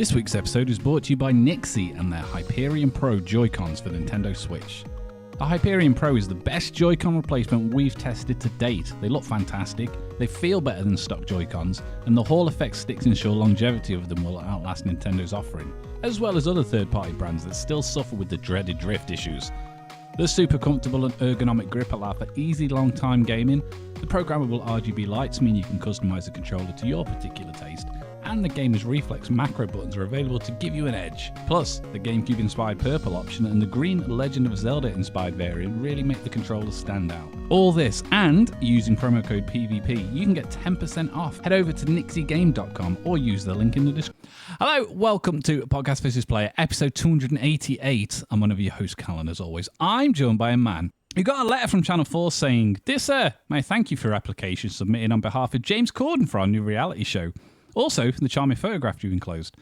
This week's episode is brought to you by NYXI and their Hyperion Pro Joy-Cons for Nintendo Switch. The Hyperion Pro is the best Joy-Con replacement we've tested to date. They look fantastic, they feel better than stock Joy-Cons, and the Hall effect sticks ensure longevity of them will outlast Nintendo's offering, as well as other third-party brands that still suffer with the dreaded drift issues. The super comfortable and ergonomic grip allow for easy long-time gaming. The programmable RGB lights mean you can customize the controller to your particular taste, and the gamer's reflex macro buttons are available to give you an edge. Plus, the GameCube-inspired purple option and the green Legend of Zelda-inspired variant really make the controller stand out. All this, and using promo code PvP, you can get 10% off. Head over to NYXIGame.com or use the link in the description. Hello, welcome to Podcast vs. Player, episode 288. I'm one of your hosts, Callan, as always. I'm joined by a man who got a letter from Channel 4 saying, "Dear sir, may I thank you for your application submitted on behalf of James Corden for our new reality show. Also, the charming photograph you've enclosed.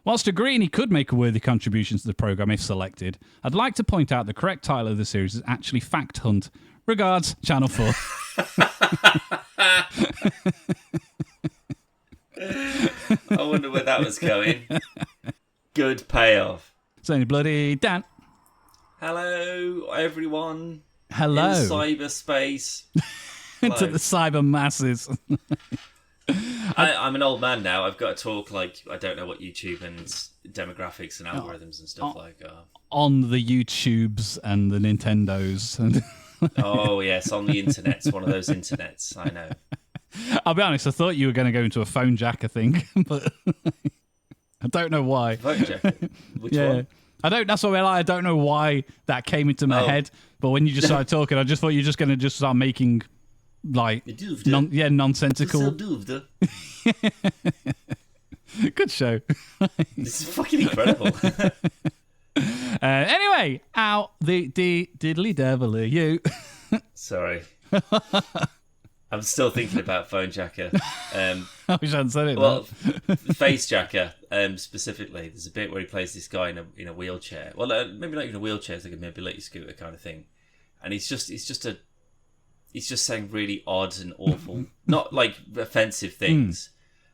Whilst agreeing he could make a worthy contribution to the programme if selected, I'd like to point out the correct title of the series is actually Fact Hunt. Regards, Channel 4. I wonder where that was going. Good payoff. So, bloody Dan. Hello, everyone. Hello. In cyberspace. Into the cyber masses. I'm an old man now. I've got to talk like I don't know what YouTube and demographics and algorithms and stuff like are. On the YouTubes and the Nintendos. Oh, yes, on the internet. One of those internets, I know. I'll be honest, I thought you were going to go into a phone jacker thing, but I don't know why. Phone jacker? Which one? That's what I don't know why that came into my head, but when you just started talking, I just thought you were just going to just start making nonsensical. Good show. This is fucking incredible. Anyway, out the diddly devil are you? Sorry. I'm still thinking about Phone Jacker. I wish I hadn't said it. Well, Face Jacker, specifically. There's a bit where he plays this guy in a wheelchair. Well, maybe not even a wheelchair. It's like a mobility scooter kind of thing. And he's just saying really odd and awful, not like offensive things,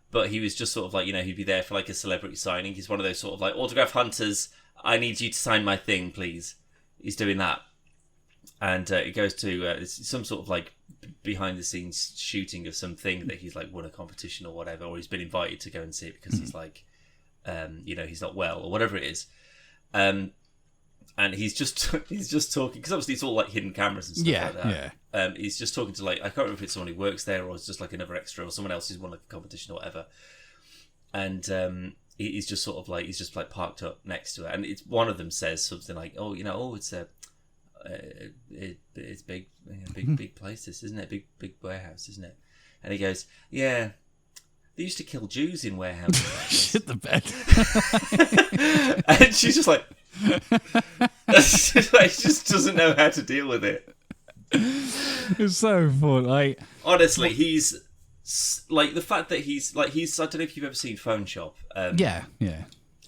but he was just sort of like, he'd be there for like a celebrity signing. He's one of those sort of like autograph hunters. I need you to sign my thing, please. He's doing that. And it goes to some sort of like behind the scenes shooting of something that he's like won a competition or whatever, or he's been invited to go and see it because he's like, he's not well or whatever it is. And he's just talking, because obviously it's all like hidden cameras and stuff like that. Yeah. He's just talking to like, I can't remember if it's someone who works there or it's just like another extra or someone else who's won like a competition or whatever. And he's just sort of like, he's just like parked up next to it. And it's one of them says something like, it's big, big place, this, isn't it? Big warehouse, isn't it? And he goes, yeah, they used to kill Jews in warehouses. Shit the bed. And she's just like, she just doesn't know how to deal with it. It's so fun. Like, honestly, he's like the fact that he's I don't know if you've ever seen Phone Shop. Yeah.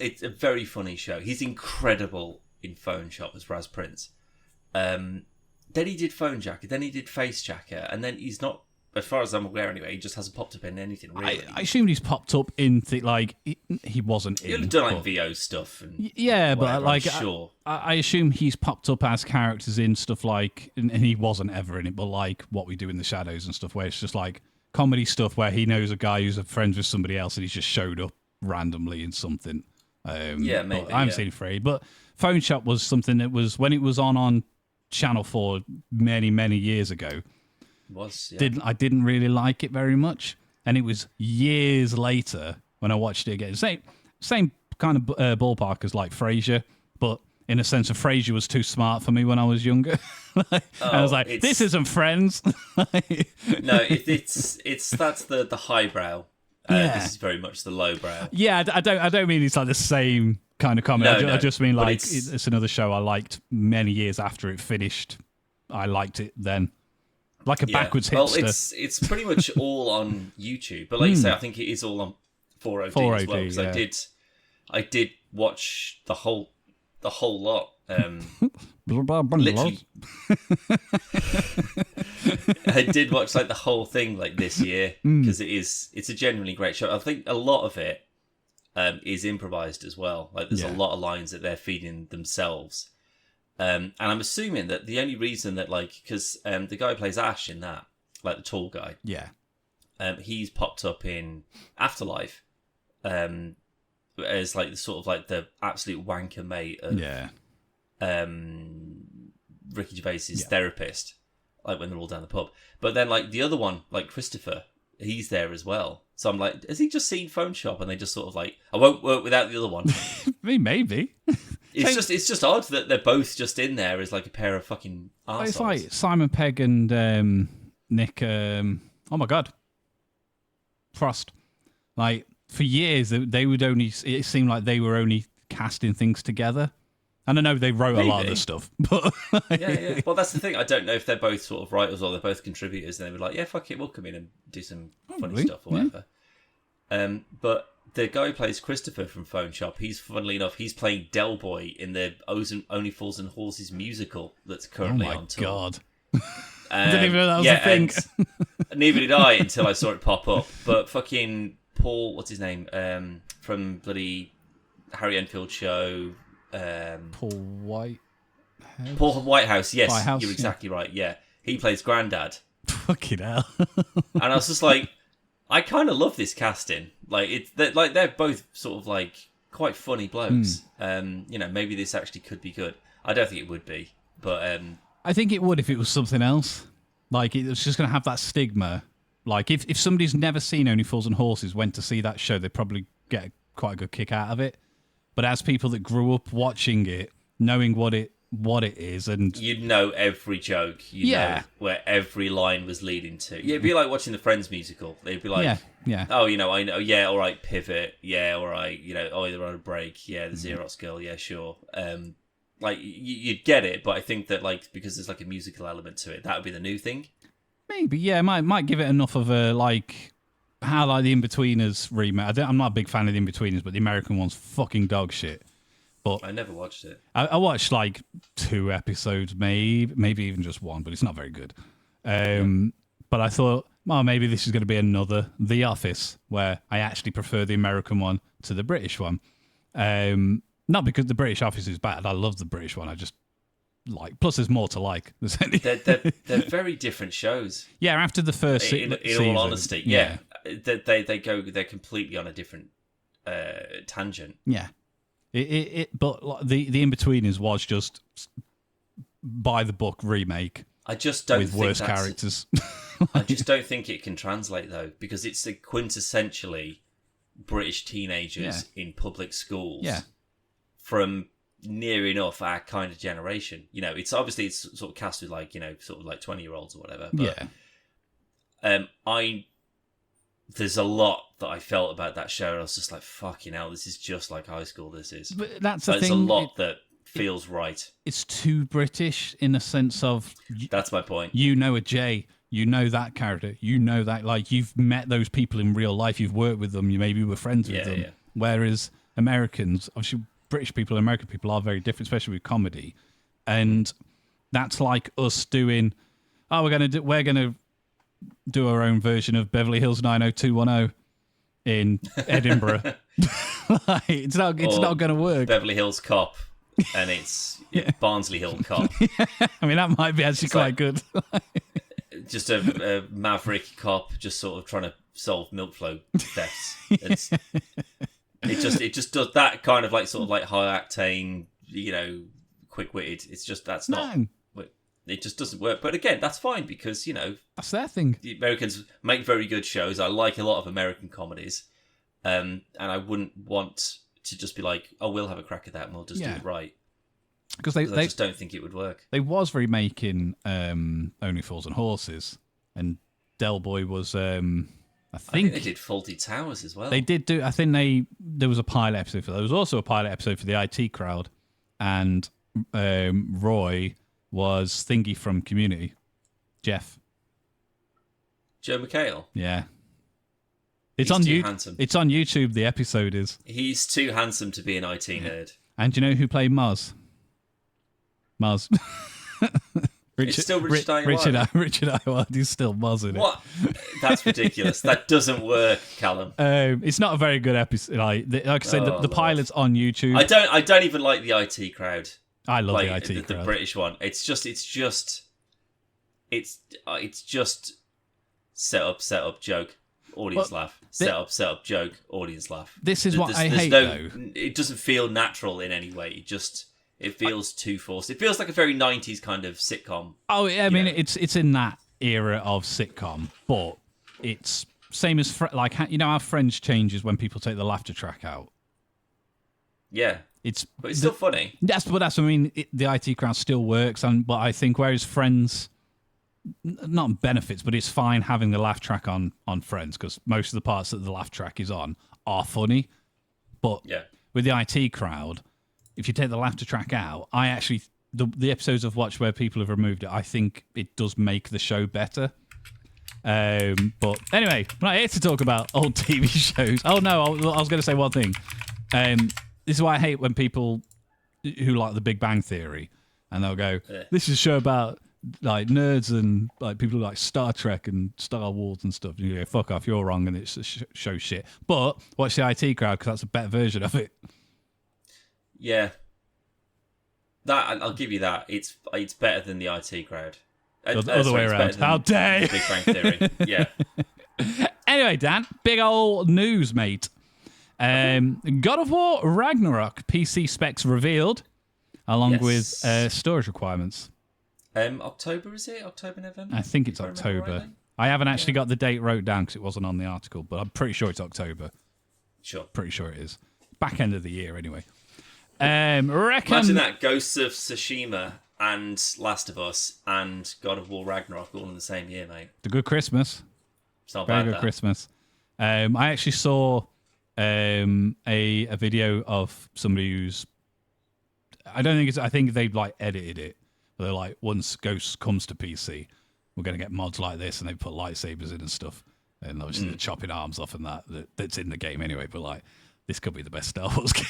It's a very funny show. He's incredible in Phone Shop as Raz Prince. Then he did Phone Jacker, then he did Face Jacker, and then he's not, as far as I'm aware anyway, he just hasn't popped up in anything really. I assumed he's popped up in he wasn't in. He'll done like VO stuff and yeah, whatever, but like sure. I assume he's popped up as characters in stuff like, and he wasn't ever in it, but like What We Do in the Shadows and stuff, where it's just like comedy stuff where he knows a guy who's friends with somebody else and he's just showed up randomly in something. Maybe. I haven't seen Free, but Phone Shop was something that was when it was on Channel 4 many years ago. I didn't really like it very much, and it was years later when I watched it again. Same kind of ballpark as like Frasier, but in a sense of Frasier was too smart for me when I was younger. I was like, this isn't Friends. No, that's the highbrow. This is very much the lowbrow. Yeah, I don't mean it's like the same kind of comedy. I just mean like it's another show I liked many years after it finished. I liked it then. Like a backwards hipster. Well, it's pretty much all on YouTube, but like you say, I think it is all on 4OD as well, because I did watch the whole lot. Literally, I did watch like the whole thing like this year because it's a genuinely great show. I think a lot of it is improvised as well. Like there's a lot of lines that they're feeding themselves. And I'm assuming that the only reason that because the guy who plays Ash in that, like the tall guy, he's popped up in Afterlife as like the sort of like the absolute wanker mate of Ricky Gervais's therapist, like when they're all down the pub. But then like the other one, like Christopher, he's there as well. So I'm like, has he just seen Phone Shop and they just sort of like, I won't work without the other one? Maybe. It's just odd that they're both just in there as like a pair of fucking arseholes. It's like Simon Pegg and Nick. Oh my god, Frost. Like for years, they would only. It seemed like they were only casting things together. And I know they wrote a lot of the stuff, but yeah. Well, that's the thing. I don't know if they're both sort of writers or they're both contributors, and they were like, "Yeah, fuck it, we'll come in and do some funny stuff or whatever." But the guy who plays Christopher from Phone Shop, funnily enough, he's playing Del Boy in the Only Fools and Horses musical that's currently on tour. Oh my god! I didn't even know that was a thing. Neither did I until I saw it pop up. But fucking Paul, what's his name? From bloody Harry Enfield show. Paul Whitehouse, yes, Whitehouse, you're exactly right. Yeah, he plays Grandad. Fucking hell! And I was just like, I kind of love this casting. Like they're both sort of like quite funny blokes. Maybe this actually could be good. I don't think it would be, but I think it would if it was something else. Like it was just going to have that stigma. Like if somebody's never seen Only Fools and Horses went to see that show, they'd probably get quite a good kick out of it. But as people that grew up watching it, knowing what it is, and you'd know every joke, know where every line was leading to. Yeah, it'd be like watching the Friends musical. They'd be like, oh, I know, yeah, all right, pivot, yeah, all right, oh, they're on a break, yeah, the Xerox girl, yeah, sure. Like you'd get it, but I think that because there's like a musical element to it, that would be the new thing. Maybe, yeah, might give it enough of a how the In-Betweeners remake. I'm not a big fan of the In-Betweeners, but the American one's fucking dog shit. But I never watched it. I watched 2 episodes, maybe even just one, but it's not very good. But I thought, maybe this is going to be another The Office, where I actually prefer the American one to the British one. Not because the British Office is bad. I love the British one. I just plus there's more to like. They're very different shows. Yeah, after the first in all honesty, yeah. They're completely on a different tangent. Yeah. But the In-Betweeners was just by the book remake. I just don't with think worse characters. I just don't think it can translate though, because it's quintessentially British teenagers in public schools from near enough our kind of generation. It's obviously it's sort of cast with 20-year-olds or whatever. But, there's a lot that I felt about that show, and I was just like, fucking hell, this is just like high school, this is. But that's the thing. There's a lot that feels right. It's too British in the sense of... That's my point. A Jay, that character, that, you've met those people in real life, you've worked with them, you maybe were friends with them. Yeah. Whereas Americans, obviously British people and American people are very different, especially with comedy. And that's like us doing, we're going to do our own version of Beverly Hills 90210 in Edinburgh. It's not going to work. Beverly Hills Cop, and it's Barnsley Hill Cop. I mean, that might be actually quite good. Just a maverick cop, just sort of trying to solve milk flow thefts. It just does that kind of high octane, quick witted. It's just that's not. It just doesn't work. But again, that's fine because, that's their thing. The Americans make very good shows. I like a lot of American comedies. And I wouldn't want to just be like, oh, we'll have a crack at that and we'll just do it right. Because I just don't think it would work. They was remaking Only Fools and Horses. And Del Boy was, I think they did Fawlty Towers as well. They did do, I think there was a pilot episode for that. There was also a pilot episode for the IT crowd. And Roy... was Thingy from Community. Jeff. Joe McHale? Yeah. He's too handsome. It's on YouTube, the episode is. He's too handsome to be an IT nerd. And do you know who played Maz? Maz. It's still Richard Ayoade. Richard Ayoade is still buzzing it. What? That's ridiculous. That doesn't work, Callum. It's not a very good episode. Like I said, the pilot's on YouTube. I don't even like the IT crowd. I love the IT crowd. The British one. It's just set up, joke, audience laugh. Set up, joke, audience laugh. This is what I hate, though. It doesn't feel natural in any way. It feels too forced. It feels like a very 90s kind of sitcom. Oh, yeah, I mean, it's in that era of sitcom, but it's same as, like, you know how Friends changes when people take the laughter track out? Yeah. But it's still funny. That's what I mean. The IT crowd still works, but I think whereas Friends, not benefits, but it's fine having the laugh track on Friends because most of the parts that the laugh track is on are funny. But with the IT crowd, if you take the laughter track out, I actually the episodes I've watched where people have removed it, I think it does make the show better. But anyway, I'm not here to talk about old TV shows. Oh no, I was going to say one thing. This is why I hate when people who like The Big Bang Theory, and they'll go, "This is a show about like nerds and like people who like Star Trek and Star Wars and stuff." And you go, "Fuck off, you're wrong," and it's a show shit. But watch the IT crowd because that's a better version of it. Yeah, that I'll give you that. It's better than the IT crowd. Other way around. How dare you? Big Bang Theory. Yeah. Anyway, Dan, big old news, mate. God of War Ragnarok PC specs revealed, along with storage requirements. October, is it? October, November? I think it's October. I haven't actually got the date wrote down because it wasn't on the article, but I'm pretty sure it's October. Sure. Pretty sure it is. Back end of the year, anyway. Imagine that, Ghosts of Tsushima and Last of Us and God of War Ragnarok all in the same year, mate. It's a good Christmas. It's not Very bad, good Christmas. I actually saw a video of somebody who's I think they've like edited it. But they're like, once Ghosts comes to PC, we're going to get mods like this, and they put lightsabers in and stuff. And obviously they're chopping arms off and that's in the game anyway, but like, this could be the best Star Wars game.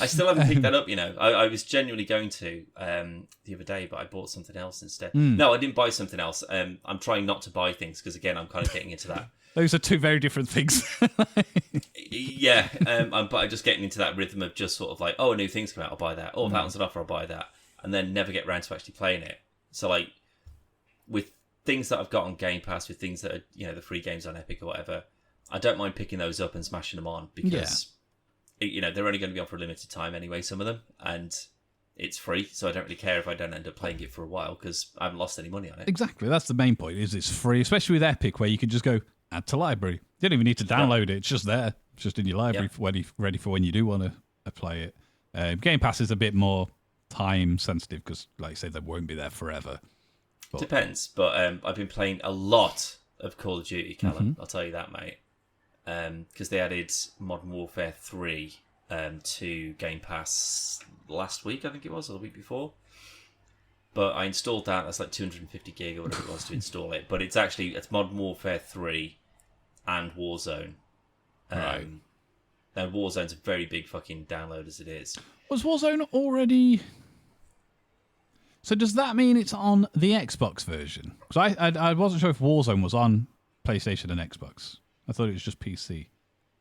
I still haven't picked that up, you know. I was genuinely going to the other day, but I bought something else instead. No, I didn't buy something else. I'm trying not to buy things because, again, I'm kind of getting into that. Those are two very different things. Yeah, but I'm just getting into that rhythm of just sort of like, oh, a new thing's come out, I'll buy that. Oh, that one's an offer, I'll buy that. And then never get around to actually playing it. So, like, with things that I've got on Game Pass, with things that are, you know, the free games on Epic or whatever, I don't mind picking those up and smashing them on because, you know, they're only going to be on for a limited time anyway, some of them, and it's free, so I don't really care if I don't end up playing it for a while because I haven't lost any money on it. Exactly, that's the main point, is it's free, especially with Epic, where you can just go, add to library. You don't even need to download it, it's just there. It's just in your library, ready for when you do want to play it. Game Pass is a bit more time sensitive because, like I say, they won't be there forever. But... Depends, but I've been playing a lot of Call of Duty, Callum, I'll tell you that, mate. Because they added Modern Warfare 3 to Game Pass last week, I think it was, or the week before. But I installed that. That's like 250 gig or whatever it was to install it. But it's Modern Warfare 3 and Warzone. Right. Now, Warzone's a very big fucking download as it is. Was Warzone already... So does that mean it's on the Xbox version? Because I wasn't sure if Warzone was on PlayStation and Xbox. I thought it was just PC.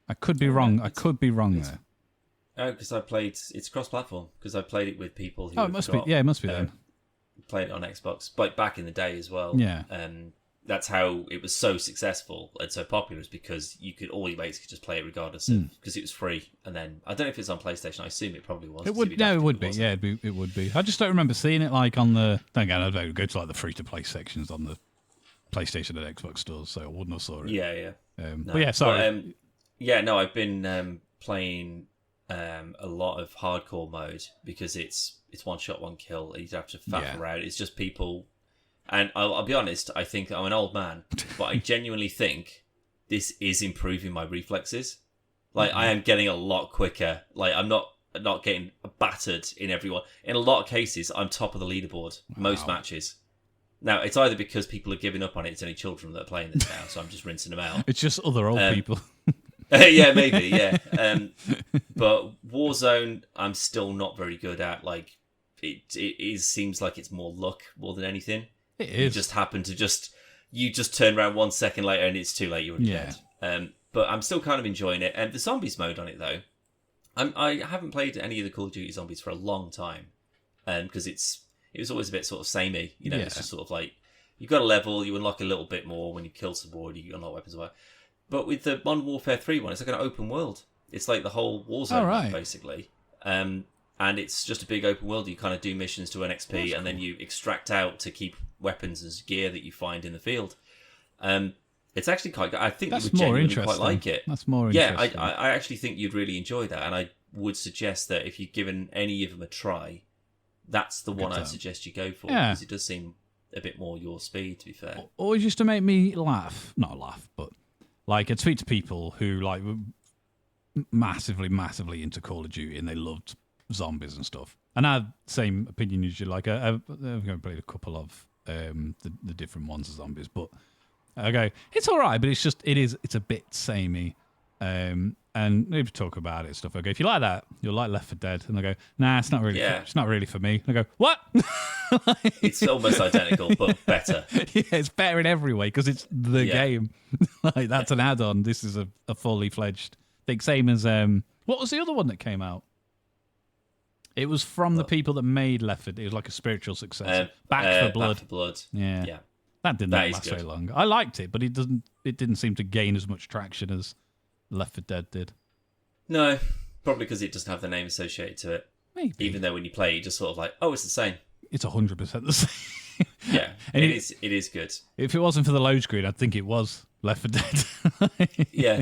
I could be wrong. I could be wrong there. Oh, because it's cross-platform. Because I played it with people who. Oh, it must be. Yeah, it must be then. Played it on Xbox, like back in the day as well. Yeah. That's how it was so successful and so popular, is because all your mates could just play it regardless of, because it was free. And then I don't know if it's on PlayStation. I assume it probably was. It would. No, it would be. Yeah, it would be. I just don't remember seeing it like on the. Again, I don't go to like the free-to-play sections on the PlayStation and Xbox stores, so I wouldn't have saw it. Yeah. No. But yeah, sorry. But, I've been playing a lot of hardcore mode because it's one shot, one kill. You don't have to faff around. It's just people. And I'll be honest, I think I'm an old man, but I genuinely think this is improving my reflexes. Like, I am getting a lot quicker. Like, I'm not getting battered in everyone. In a lot of cases, I'm top of the leaderboard most matches. Now, it's either because people are giving up on it, it's only children that are playing this now, so I'm just rinsing them out. It's just other old people. Yeah, maybe, yeah. But Warzone, I'm still not very good at. Like, seems like it's more luck more than anything. It is. You just happen to you turn around 1 second later and it's too late. You're dead. But I'm still kind of enjoying it. And the zombies mode on it though, I haven't played any of the Call of Duty zombies for a long time, because it was always a bit sort of samey. It's just sort of like you've got a level, you unlock a little bit more when you kill some more, you unlock weapons. But with the Modern Warfare 3 one, it's like an open world. It's like the whole Warzone map, basically. And it's just a big open world. You kind of do missions to earn XP, and then you extract out to keep weapons and gear that you find in the field. It's actually quite good. I think you would genuinely quite like it. That's more interesting. Yeah, I actually think you'd really enjoy that, and I would suggest that if you've given any of them a try, that's the one I'd suggest you go for, because it does seem a bit more your speed, to be fair. Always used to make me laugh. Not laugh, but like I'd speak to people who like were massively into Call of Duty and they loved zombies and stuff. And I had the same opinion as you. Like I've played a couple of the different ones of zombies, but I go, it's all right, but it's a bit samey. And maybe talk about it and stuff. I go, if you like that, you'll like Left 4 Dead. And I go, nah, it's not really. It's not really for me. And I go, what? It's almost identical, but better. Yeah, it's better in every way because it's the game. Like that's an add-on. This is a fully fledged thing. Same as what was the other one that came out? It was from the people that made Left 4 Dead. It was like a spiritual successor. Back 4 Blood. Back 4 Blood. Yeah. That didn't last very long. I liked it, but it didn't seem to gain as much traction as Left 4 Dead did. No, probably because it doesn't have the name associated to it. Maybe. Even though when you play, you just sort of like, oh, it's the same. It's 100% the same. Yeah, and it is good. If it wasn't for the load screen, I'd think it was Left 4 Dead. Yeah.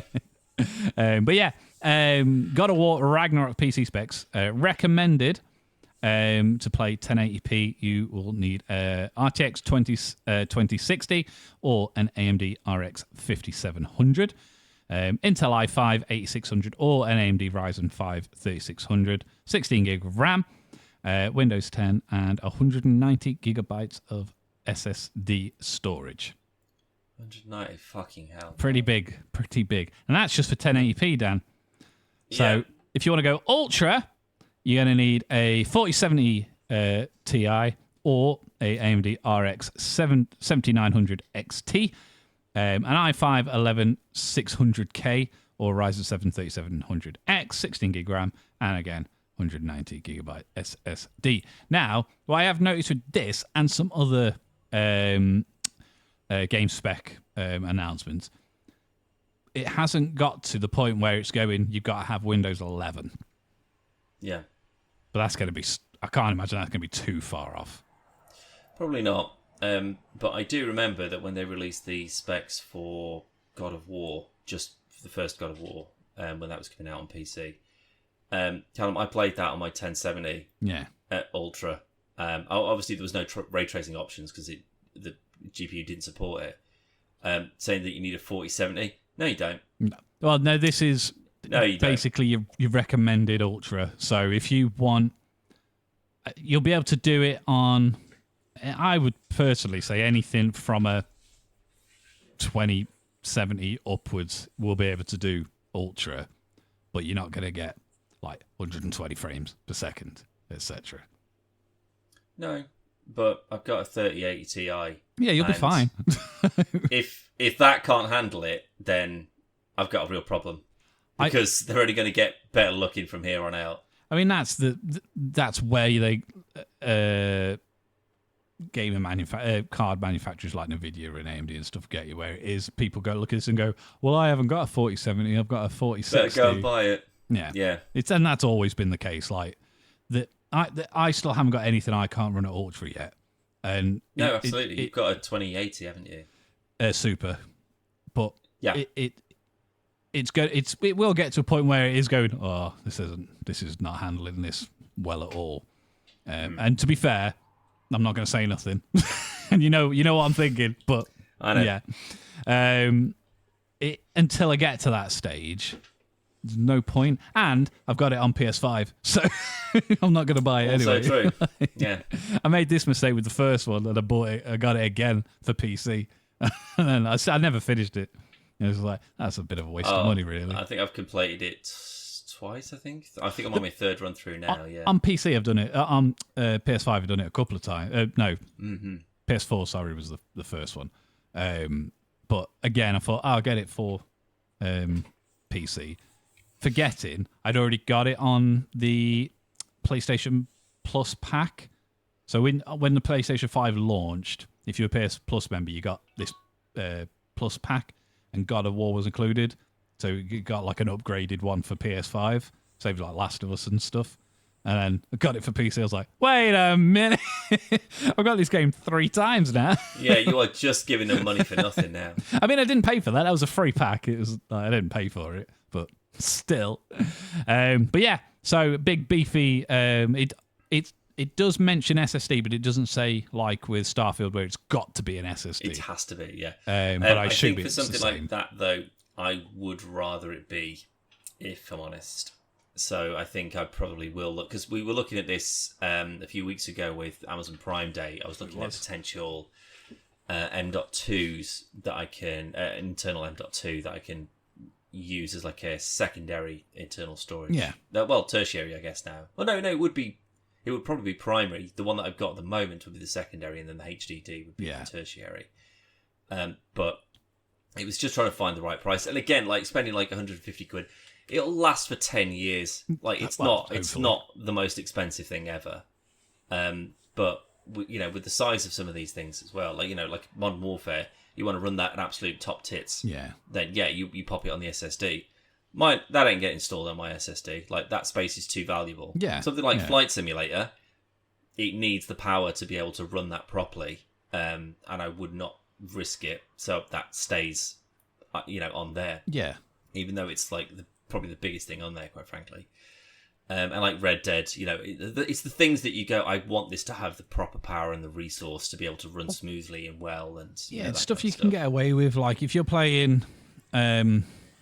But yeah, God of War Ragnarok PC specs recommended. To play 1080p, you will need RTX 2060 or an AMD RX 5700, Intel i5 8600 or an AMD Ryzen 5 3600, 16 gig of RAM, Windows 10, and 190 gigabytes of SSD storage. 190, fucking hell. Pretty big. And that's just for 1080p, Dan. So if you want to go ultra, you're going to need a 4070 Ti or a AMD RX 7900 XT, an i5 11600K or Ryzen 7 3700X, 16 gig RAM, and again, 190 gigabyte SSD. Now, what I have noticed with this and some other game spec announcements, it hasn't got to the point where it's going, you've got to have Windows 11. Yeah. But that's going to be... I can't imagine that's going to be too far off. Probably not. But I do remember that when they released the specs for God of War, just for the first God of War, when that was coming out on PC, Callum, I played that on my 1070 at Ultra. Obviously, there was no ray tracing options because the GPU didn't support it. Saying that you need a 4070. No, you don't. No. Well, no, this is... No, you basically you've recommended Ultra. So if you want, you'll be able to do it on, I would personally say anything from a 2070 upwards will be able to do Ultra, but you're not going to get like 120 frames per second, etc. No, but I've got a 3080 Ti. Yeah, you'll be fine. if that can't handle it, then I've got a real problem. Because they're only going to get better looking from here on out. I mean, that's where they card manufacturers like Nvidia and AMD and stuff get you where it is. People go look at this and go, "Well, I haven't got a 4070, I've got a 4060." Better go and buy it. Yeah. And that's always been the case. Like I still haven't got anything I can't run at Ultra yet. And no, absolutely, you've got a 2080, haven't you? Super, but yeah, it will get to a point where it is going, oh, this is not handling this well at all. And to be fair, I'm not going to say nothing. And you know what I'm thinking, but I know. Yeah. Until I get to that stage, there's no point. And I've got it on PS5, so I'm not going to buy it anyway. True. Yeah. I made this mistake with the first one, and I got it again for PC, and then I never finished it. It was like, that's a bit of a waste of money, really. I think I've completed it twice, I think. I think I'm on my third run through now, yeah. On PC, I've done it. On PS5, I've done it a couple of times. No, PS4, sorry, was the first one. But again, I thought, I'll get it for PC. Forgetting, I'd already got it on the PlayStation Plus pack. So when the PlayStation 5 launched, if you were a PS Plus member, you got this Plus pack, and God of War was included. So you got like an upgraded one for PS5, saved like Last of Us and stuff. And then I got it for PC. I was like, wait a minute. I've got this game 3 times now. Yeah, you are just giving them money for nothing now. I mean, I didn't pay for that. That was a free pack. It was I didn't pay for it, but still. But yeah, so big beefy. It does mention SSD, but it doesn't say like with Starfield where it's got to be an SSD. It has to be, yeah. But I think for something like that, though, I would rather it be, if I'm honest. So I think I probably will look, because we were looking at this a few weeks ago with Amazon Prime Day. I was looking at potential M.2s that I can, internal M.2 that I can use as like a secondary internal storage. Yeah. Well, tertiary, I guess now. Well, no, it would probably be primary. The one that I've got at the moment would be the secondary, and then the HDD would be the tertiary. But it was just trying to find the right price. And again, like spending like 150 quid, it'll last for 10 years. Like it's not the most expensive thing ever. But with the size of some of these things as well, like Modern Warfare, you want to run that at absolute top tits. Yeah. Then you pop it on the SSD. That ain't getting installed on my SSD. Like that space is too valuable. Yeah. Something like Flight Simulator, it needs the power to be able to run that properly. And I would not risk it. So that stays, on there. Yeah. Even though it's like probably the biggest thing on there, quite frankly. And like Red Dead, it's the things that you go, I want this to have the proper power and the resource to be able to run smoothly and well. And it's stuff you can get away with. Like if you're playing, I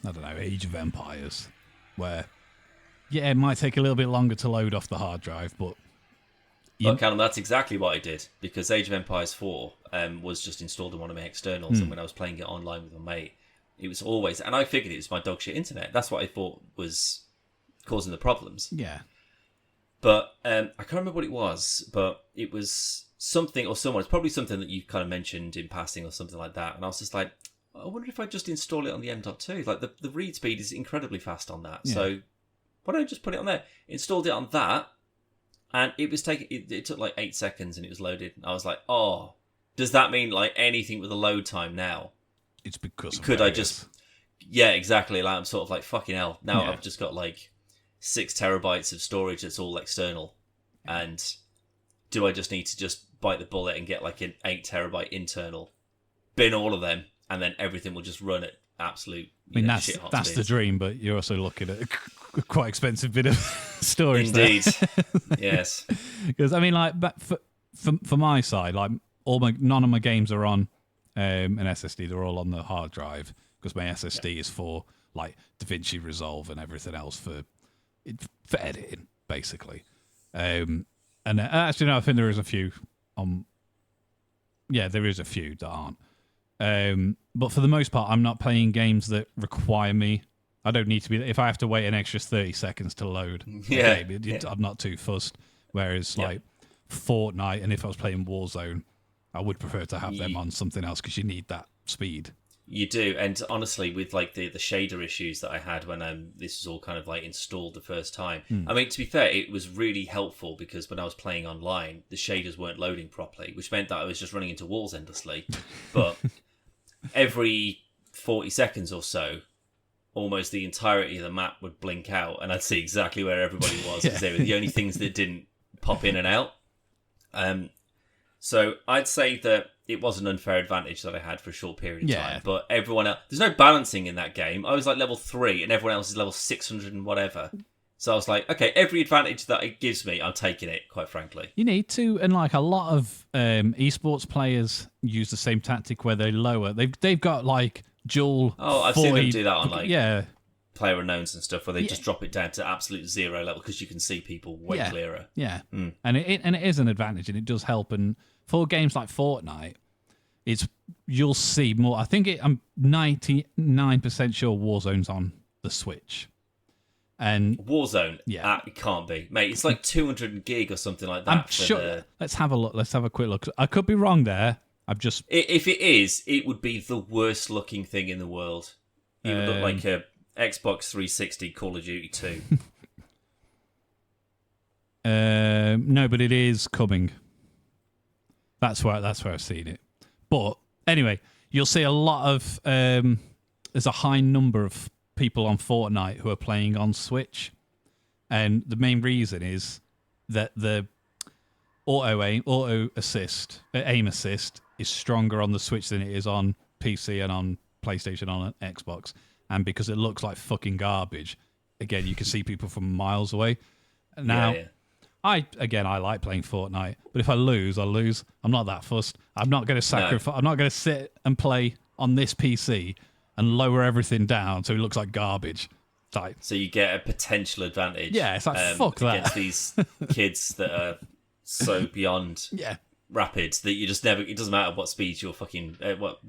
don't know, Age of Empires, where, it might take a little bit longer to load off the hard drive, but... Callum, that's exactly what I did, because Age of Empires 4 was just installed on one of my externals, and when I was playing it online with my mate, it was always... And I figured it was my dog shit internet. That's what I thought was causing the problems. Yeah. But I can't remember what it was, but it was something or someone. It's probably something that you kind of mentioned in passing or something like that, and I was just like, I wonder if I just install it on the M.2. Like the read speed is incredibly fast on that. Yeah. So why don't I just put it on there? Installed it on that, and it was it took like 8 seconds and it was loaded. I was like, oh, does that mean like anything with a load time now? It's because could I just? Yeah, exactly. Like I'm sort of like fucking hell. Now I've just got like 6 terabytes of storage that's all external, and do I just need to just bite the bullet and get like an 8 terabyte internal, bin all of them? And then everything will just run at absolute. That's the dream, but you're also looking at a quite expensive bit of storage. Indeed, yes. Because I mean, like, for my side, like, none of my games are on an SSD. They're all on the hard drive because my SSD is for like DaVinci Resolve and everything else for editing, basically. And actually, no, I think there is a few on. Yeah, there is a few that aren't. But for the most part, I'm not playing games that require me. I don't need to be. If I have to wait an extra 30 seconds to load a game, I'm not too fussed. Whereas like Fortnite, and if I was playing Warzone, I would prefer to have them on something else because you need that speed. You do, and honestly, with like the shader issues that I had when this was all kind of like installed the first time. I mean, to be fair, it was really helpful because when I was playing online, the shaders weren't loading properly, which meant that I was just running into walls endlessly. But every 40 seconds or so, almost the entirety of the map would blink out, and I'd see exactly where everybody was because they were the only things that didn't pop in and out. So I'd say that it was an unfair advantage that I had for a short period of time. But everyone else, there's no balancing in that game. I was like level 3 and everyone else is level 600 and whatever. So I was like, okay, every advantage that it gives me, I'm taking it, quite frankly. You need to, and like a lot of esports players use the same tactic where they lower. They've got like dual. Oh, I've seen them do that on like player unknowns and stuff, where they just drop it down to absolute 0 level because you can see people way clearer. Yeah, and it is an advantage, and it does help. And for games like Fortnite, you'll see more. I think I'm 99% sure Warzone's on the Switch. And Warzone, yeah, it can't be, mate. It's like 200 gig or something like that. I'm sure. Let's have a look. Let's have a quick look. I could be wrong there. If it is, it would be the worst looking thing in the world. It would look like a Xbox 360 Call of Duty 2. No, but it is coming. That's where I've seen it. But anyway, you'll see a lot of there's a high number of people on Fortnite who are playing on Switch, and the main reason is that the aim assist is stronger on the Switch than it is on PC and on PlayStation, on an Xbox, and because it looks like fucking garbage, again you can see people from miles away. Now, I like playing Fortnite, but if I lose, I'll lose. I'm not that fussed. I'm not going to sacrifice. No. I'm not going to sit and play on this PC and lower everything down so it looks like garbage. Like, so you get a potential advantage. Yeah, it's like fuck that against these kids that are so beyond rapid that you just never. It doesn't matter what speed your fucking what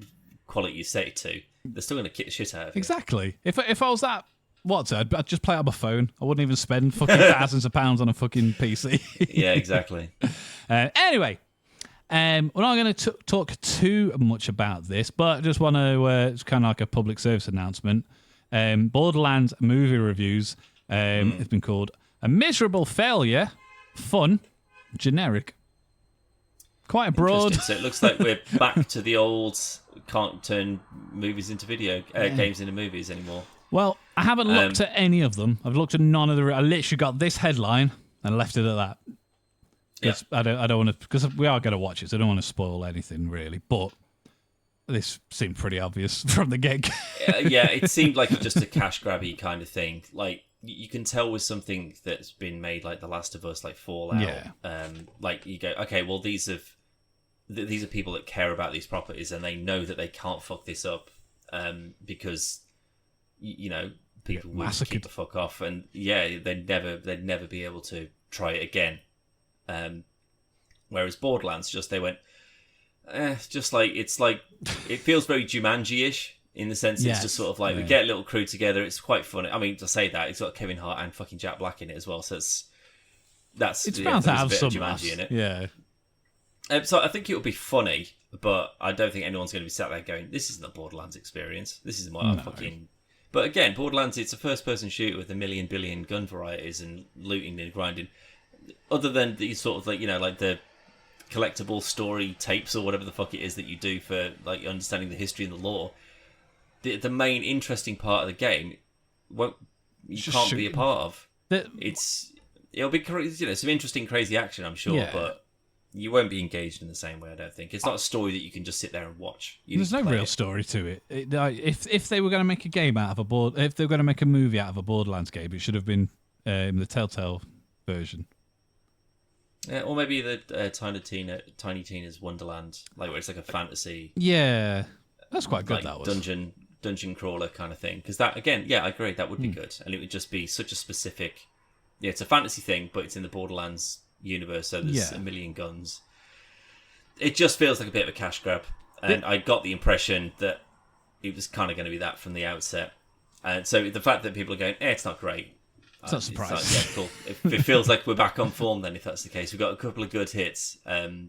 quality you set it to. They're still going to kick the shit out of you. Exactly. If I was that. I'd just play it on my phone. I wouldn't even spend fucking thousands of pounds on a fucking PC. Yeah, exactly. Anyway, we're not going to talk too much about this, but I just want to, it's kind of like a public service announcement. Borderlands movie reviews. It's been called A Miserable Failure, Fun, Generic. Quite a broad. So it looks like we're back to the old, can't turn movies into games into movies anymore. Well, I haven't looked at any of them. I've looked at none of the. I literally got this headline and left it at that. Because I don't want to. Because we are going to watch it, so I don't want to spoil anything really. But this seemed pretty obvious from the get. Yeah, it seemed like just a cash grabby kind of thing. Like you can tell with something that's been made, like The Last of Us, like Fallout. Yeah. Like you go, okay, well these are people that care about these properties, and they know that they can't fuck this up, because. You know, people would keep the fuck off, and they'd never be able to try it again. Whereas Borderlands, they went, just like it feels very Jumanji-ish in the sense it's just sort of like we get a little crew together. It's quite funny. I mean, to say that it's got Kevin Hart and fucking Jack Black in it as well, so it's bound to have some Jumanji in it. Yeah. So I think it will be funny, but I don't think anyone's going to be sat there going, "This isn't a Borderlands experience. This isn't what I fucking." But again, Borderlands, it's a first-person shooter with a million billion gun varieties and looting and grinding. Other than these sort of like the collectible story tapes or whatever the fuck it is that you do for like understanding the history and the lore, the main interesting part of the game, you can't be a part of. It'll be some interesting, crazy action, I'm sure, but. You won't be engaged in the same way, I don't think. It's not a story that you can just sit there and watch. There's no real story to it. If they were going to make a game out of if they were going to make a movie out of a Borderlands game, it should have been the Telltale version. Yeah, or maybe the Tiny Tina's Wonderland, like where it's like a fantasy. Yeah, that's quite good. Like that was dungeon crawler kind of thing. Because that again, I agree, that would be good, and it would just be such a specific. Yeah, it's a fantasy thing, but it's in the Borderlands universe, so there's a million guns. It just feels like a bit of a cash grab, and I got the impression that it was kind of going to be that from the outset. And so the fact that people are going, it's not great, it's not surprising. Cool. It feels like we're back on form then, if that's the case. We've got a couple of good hits. Has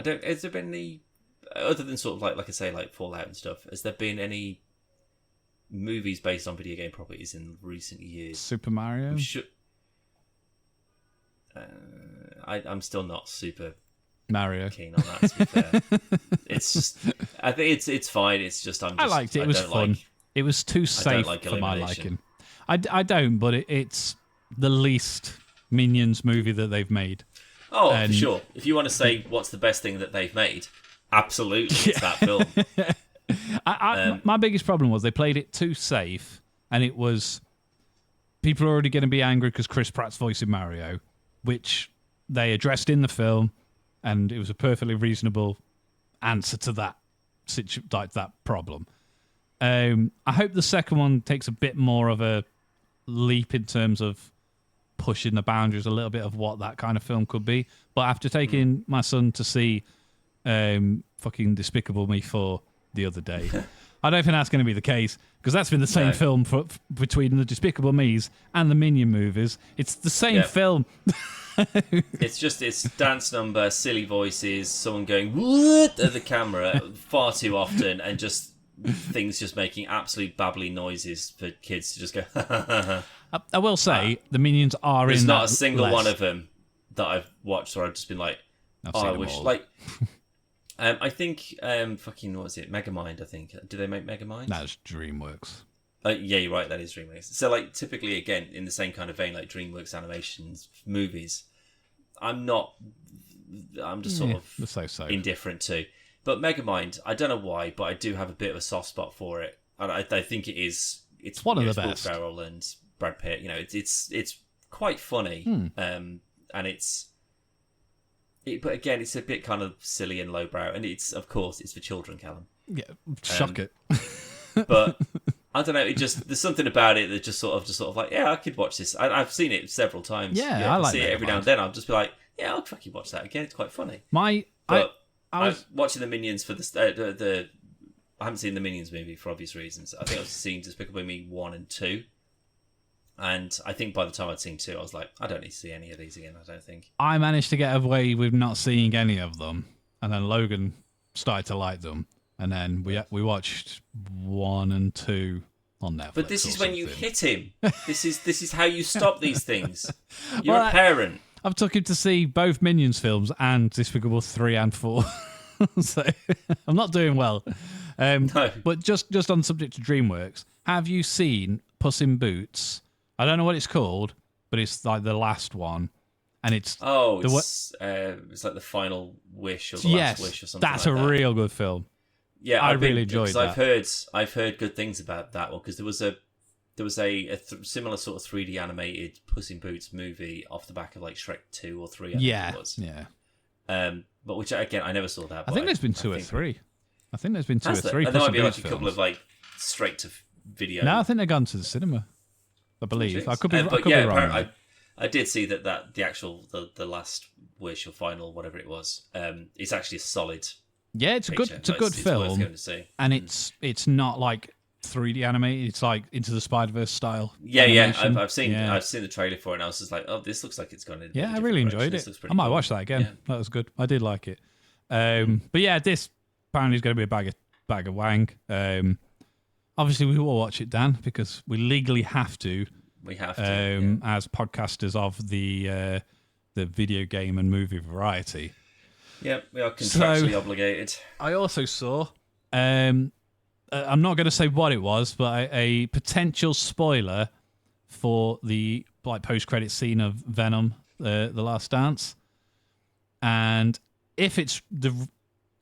there been any, other than sort of like I say, like Fallout and stuff, has there been any movies based on video game properties in recent years? Super Mario? I'm still not super Mario keen on that, to be fair. It's just, I think it's fine. It's just I liked it. It was fun. It was too safe for my liking. I don't, but it's the least Minions movie that they've made. Oh, for sure. If you want to say what's the best thing that they've made, absolutely, it's that film. My biggest problem was they played it too safe, and it was people are already going to be angry because Chris Pratt's voicing Mario, which they addressed in the film, and it was a perfectly reasonable answer to that problem. I hope the second one takes a bit more of a leap in terms of pushing the boundaries a little bit of what that kind of film could be. But after taking my son to see fucking Despicable Me 4 the other day, I don't think that's going to be the case because that's been the same film between the Despicable Me's and the Minion movies. It's the same film. It's dance number, silly voices, someone going "what" at the camera far too often, and just things just making absolute babbly noises for kids to just go. I will say the Minions are there's in. There's not a single one of them that I've watched where I've just been like, I wish all. Like. I think fucking what was it? Megamind. I think. Do they make Megamind? That's DreamWorks. Yeah, you're right. That is DreamWorks. So, like, typically, again, in the same kind of vein, like DreamWorks animations movies, I'm just sort of indifferent to. But Megamind, I don't know why, but I do have a bit of a soft spot for it, and I think it's one of the best. Will Ferrell and Brad Pitt. You know, it's quite funny, and but again, it's a bit kind of silly and lowbrow, and it's for children, Callum. Yeah, shock it. But I don't know. There's something about it that just sort of like, yeah, I could watch this. I've seen it several times. Yeah, I like see it every now and then. I'll just be like, yeah, I'll fucking watch that again. It's quite funny. I was watching the Minions for the. I haven't seen the Minions movie for obvious reasons. I think I've seen Despicable Me 1 and 2. And I think by the time I'd seen 2, I was like, I don't need to see any of these again, I don't think. I managed to get away with not seeing any of them. And then Logan started to like them. And then we watched 1 and 2 on Netflix. But this is when you hit him. This is how you stop these things. You're a parent. I've took him to see both Minions films and Despicable 3 and 4. So I'm not doing well. No. But just on the subject of DreamWorks, have you seen Puss in Boots? I don't know what it's called, but it's like the last one, and it's it's like the final wish or the last wish or something. That's like a real good film. Yeah, I really enjoyed that. I've heard good things about that one because there was a similar sort of 3D animated Puss in Boots movie off the back of like Shrek 2 or 3. I think it was. Yeah. But which again I never saw that. I think there's been 2 or 3. I think there's been 2 or 3. And there might be like a couple of like straight to video. No, I think they've gone to the cinema. I believe. I could be wrong. I did see that the actual the last wish or final whatever it was is actually a solid. Yeah, it's a good film. Worth going to see. And it's not like 3D animated. It's like Into the Spider-Verse style. Yeah, I've seen the trailer for it, and I was just like, oh, this looks like it's going to. Yeah, I really enjoyed it. I might watch that again. Yeah. That was good. I did like it. But yeah, this apparently is going to be a bag of wang. Obviously, we will watch it, Dan, because we legally have to. We have to, as podcasters of the video game and movie variety. Yep, we are contractually obligated. I also saw, I'm not going to say what it was, but a potential spoiler for the post-credit scene of Venom, The Last Dance, and if it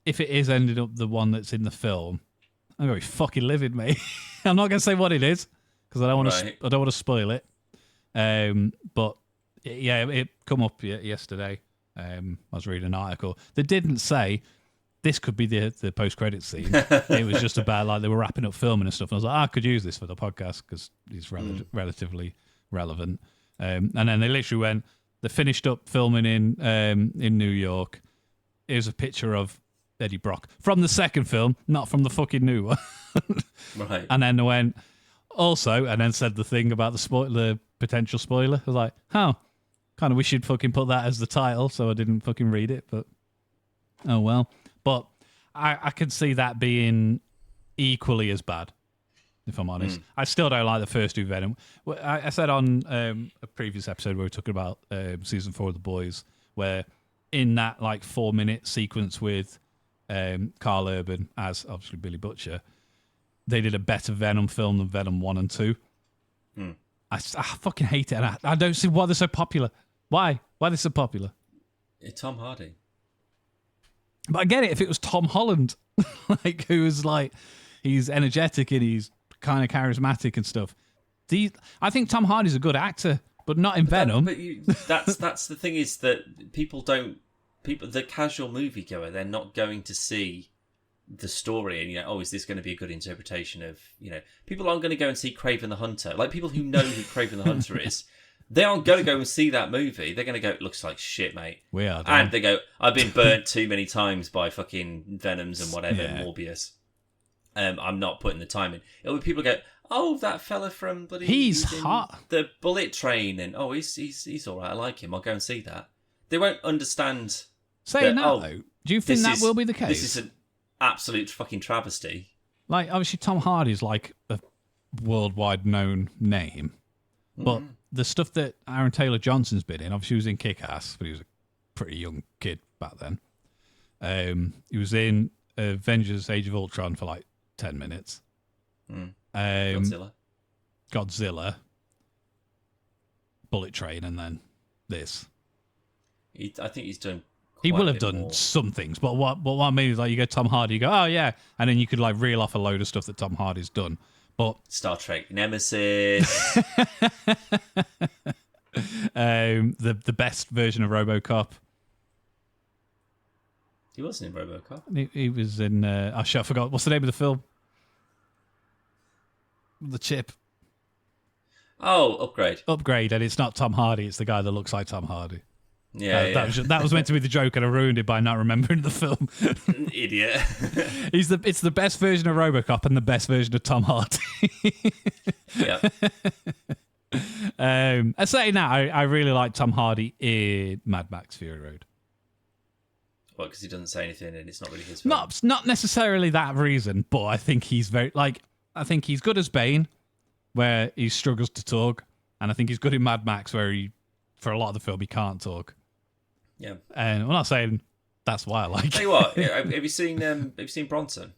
is ended up the one that's in the film, I'm going to be fucking livid, mate. I'm not going to say what it is because I don't want to spoil it. But yeah, it come up yesterday. I was reading an article. They didn't say this could be the post-credit scene. It was just about like they were wrapping up filming and stuff. And I was like, I could use this for the podcast because it's relatively relevant. And then they literally went. They finished up filming in New York. Here's a picture of Eddie Brock from the second film, not from the fucking new one. Right. And then they went also, and then said the thing about the potential spoiler. I was like, kind of wish you'd fucking put that as the title, so I didn't fucking read it. But oh well. But I could see that being equally as bad, if I'm honest. I still don't like the first 2 Venom. I said on a previous episode where we were talking about season 4 of The Boys, where in that 4-minute sequence with Carl Urban as obviously Billy Butcher, they did a better Venom film than Venom 1 and 2. I fucking hate it. And I don't see why they're so popular. Why? Why are they so popular? It's Tom Hardy. But I get it if it was Tom Holland, who was he's energetic and he's kind of charismatic and stuff. I think Tom Hardy's a good actor, but not in Venom. That's the thing is that the casual moviegoer, they're not going to see the story and is this going to be a good interpretation of people aren't going to go and see Kraven the Hunter. Like people who know who Kraven the Hunter is, they aren't going to go and see that movie. They're going to go, it looks like shit, mate. We are. And they go, I've been burnt too many times by fucking Venoms and whatever, Morbius. I'm not putting the time in. It'll be people go, oh, that fella from bloody He's hot. The Bullet Train, and oh, he's all right. I like him. I'll go and see that. They won't understand. Saying that though, do you think that will be the case? This is an absolute fucking travesty. Like, obviously, Tom Hardy's like a worldwide known name, but the stuff that Aaron Taylor Johnson's been in, obviously, he was in Kick-Ass, but he was a pretty young kid back then. He was in Avengers: Age of Ultron for like 10 minutes. Godzilla, Bullet Train, and then this. I think he's done. He will have done some things, but what I mean is, like, you go Tom Hardy, you go, oh yeah, and then you could like reel off a load of stuff that Tom Hardy's done. But Star Trek Nemesis, the best version of RoboCop. He wasn't in RoboCop. He was in. I forgot what's the name of the film. The chip. Oh, Upgrade. Upgrade, and it's not Tom Hardy. It's the guy that looks like Tom Hardy. Yeah, That was meant to be the joke, and I ruined it by not remembering the film. Idiot. It's the best version of RoboCop and the best version of Tom Hardy. Yeah. I say now, I really like Tom Hardy in Mad Max Fury Road. Well, because he doesn't say anything, and it's not really his film. Not necessarily that reason, but I think he's I think he's good as Bane, where he struggles to talk, and I think he's good in Mad Max, where for a lot of the film, he can't talk. Yeah, and I'm not saying that's why I like it. Tell you what, have you seen Bronson?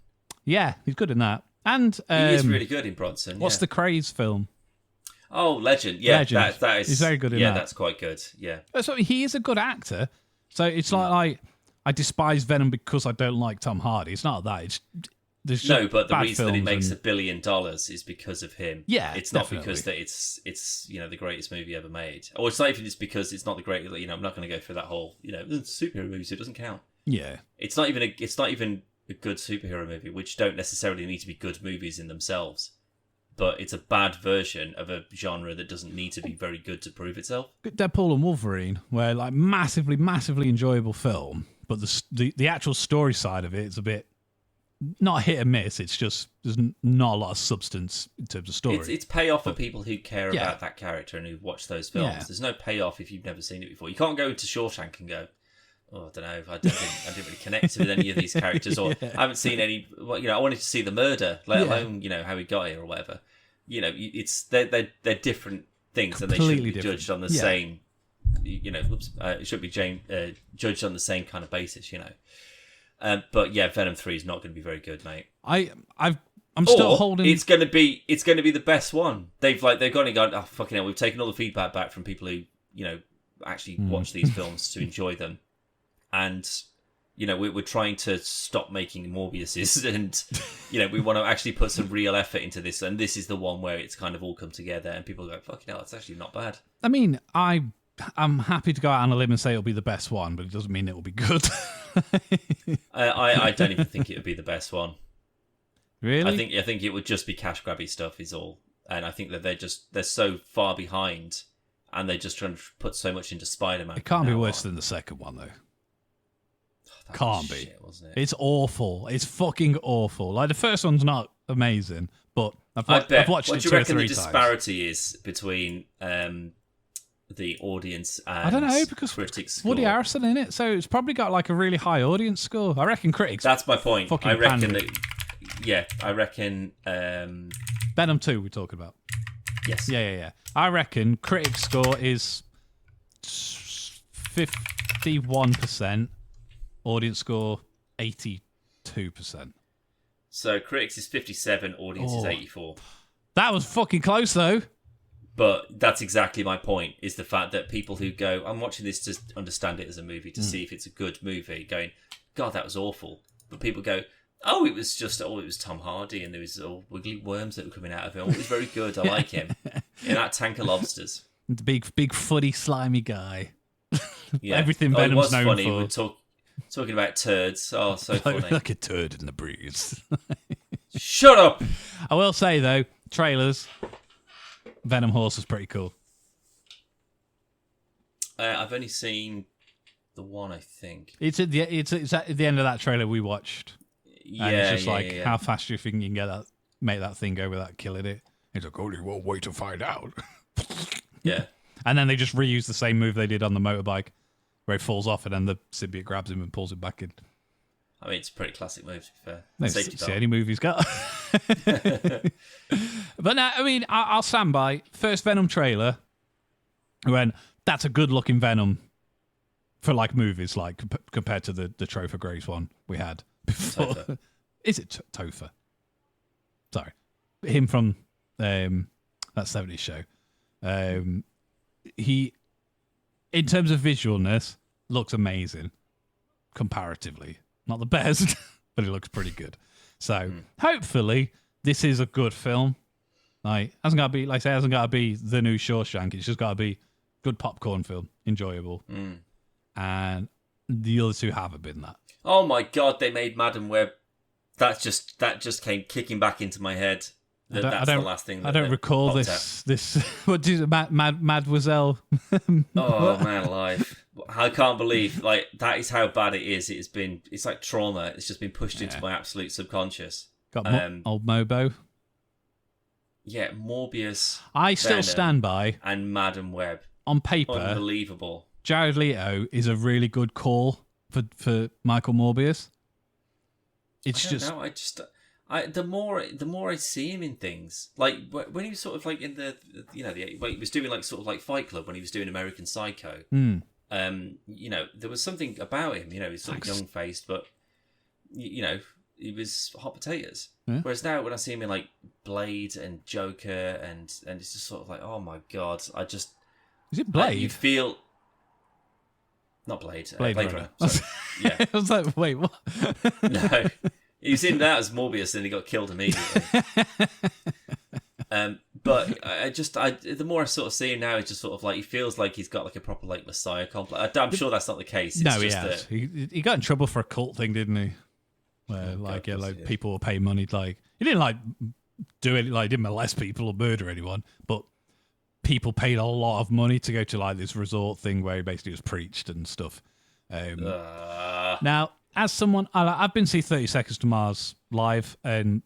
Yeah, he's good in that, and he is really good in Bronson. What's the Craze film? Oh, Legend. Yeah, Legend. That is. He's very good in that. Yeah, that's quite good. Yeah. So he is a good actor. So it's like I despise Venom because I don't like Tom Hardy. It's not that. No, but the reason that it makes $1 billion is because of him. Yeah, it's not because that it's the greatest movie ever made, or it's not even just because it's not the great. I'm not going to go through that whole superhero movie, so it doesn't count. Yeah, it's not even a good superhero movie, which don't necessarily need to be good movies in themselves, but it's a bad version of a genre that doesn't need to be very good to prove itself. Deadpool and Wolverine, where like massively enjoyable film, but the actual story side of it is a bit. Not hit and miss. It's just there's not a lot of substance in terms of story. It's payoff for people who care about that character and who watch those films. Yeah. There's no payoff if you've never seen it before. You can't go into Shawshank and go, oh, I don't know. I didn't really connect with any of these characters, or I haven't seen any. Well, I wanted to see the murder, let alone how he got here or whatever. It's they're different things, Completely and they shouldn't be different. judged on the same. It should be judged on the same kind of basis. But yeah, Venom 3 is not going to be very good, mate. I'm still holding. It's going to be the best one. They've gone and gone. Oh fucking hell! We've taken all the feedback back from people who actually watch these films to enjoy them, and we're trying to stop making Morbiuses, and we want to actually put some real effort into this. And this is the one where it's kind of all come together, and people go, fucking hell, it's actually not bad. I mean, I'm happy to go out on a limb and say it'll be the best one, but it doesn't mean it will be good. I don't even think it would be the best one. Really? I think it would just be cash grabby stuff is all, and I think that they're so far behind, and they're just trying to put so much into Spider-Man. It can't be worse than the second one, though. Can't be. Shit, wasn't it? It's awful. It's fucking awful. Like the first one's not amazing, but I've watched it 2 or 3 times. What do you reckon the disparity is between the audience and I don't know, because critics score? Woody Harrelson in it, so it's probably got like a really high audience score. I reckon critics. That's my point. I reckon pandering. I reckon Venom 2 we're talking about. Yes. Yeah. I reckon critics score is 51%, audience score 82%. So critics is 57, audience is 84. That was fucking close though. But that's exactly my point, is the fact that people who go, I'm watching this to understand it as a movie, to see if it's a good movie, going, God, that was awful. But people go, it was Tom Hardy, and there was all wiggly worms that were coming out of him. It was very good, I like him. In that tank of lobsters. The big footy slimy guy. Yeah. Everything Venom's known funny. for. We were talking about turds. Oh, so funny. Like a turd in the breeze. Shut up! I will say though, trailers, Venom Horse was pretty cool. I've only seen the one, I think. It's at the end of that trailer we watched. And it's just how fast do you think you can make that thing go without killing it? It's like, only one way to find out. Yeah. And then they just reuse the same move they did on the motorbike, where he falls off and then the symbiote grabs him and pulls him back in. I mean, it's a pretty classic move, to be fair. It's the only move he's got. But no, I mean, I'll stand by. First Venom trailer, when that's a good-looking Venom for, like, movies, like, compared to the Topher Grace one we had before. Topher. Is it Topher? Sorry. Him from that 70s show. He, in terms of visualness, looks amazing, comparatively. Not the best, but it looks pretty good. So hopefully this is a good film. Like, hasn't got to be, like I say, hasn't got to be the new Shawshank. It's just got to be good popcorn film, enjoyable. And the other two haven't been that. Oh my God, they made Madam Web. That just came kicking back into my head. That's the last thing. I don't recall this. What is it, Mademoiselle? Oh man, alive! I can't believe that is how bad it is. It's like trauma. It's just been pushed into my absolute subconscious. Got old Mobo. Yeah, Morbius. I still Venom, stand by. And Madam Web. On paper, unbelievable. Jared Leto is a really good call for Michael Morbius. The more I see him in things, like when he was sort of like in the when he was doing like sort of like Fight Club, when he was doing American Psycho, there was something about him, he's sort of young faced, but he was hot potatoes. Yeah. Whereas now when I see him in like Blade and Joker and it's just sort of like, oh my God, is it Blade? You feel not Blade, Blade Runner. Yeah, I was like, wait, what? No. He was in that as Morbius, and he got killed immediately. But the more I sort of see him now, it's just sort of like he feels like he's got like a proper like Messiah complex. I'm sure that's not the case. It's he has. He got in trouble for a cult thing, didn't he? Where people will pay money. Like he didn't like do it. Like he didn't molest people or murder anyone, but people paid a lot of money to go to like this resort thing where he basically was preached and stuff. Now, as someone, I've been to see 30 Seconds to Mars live, and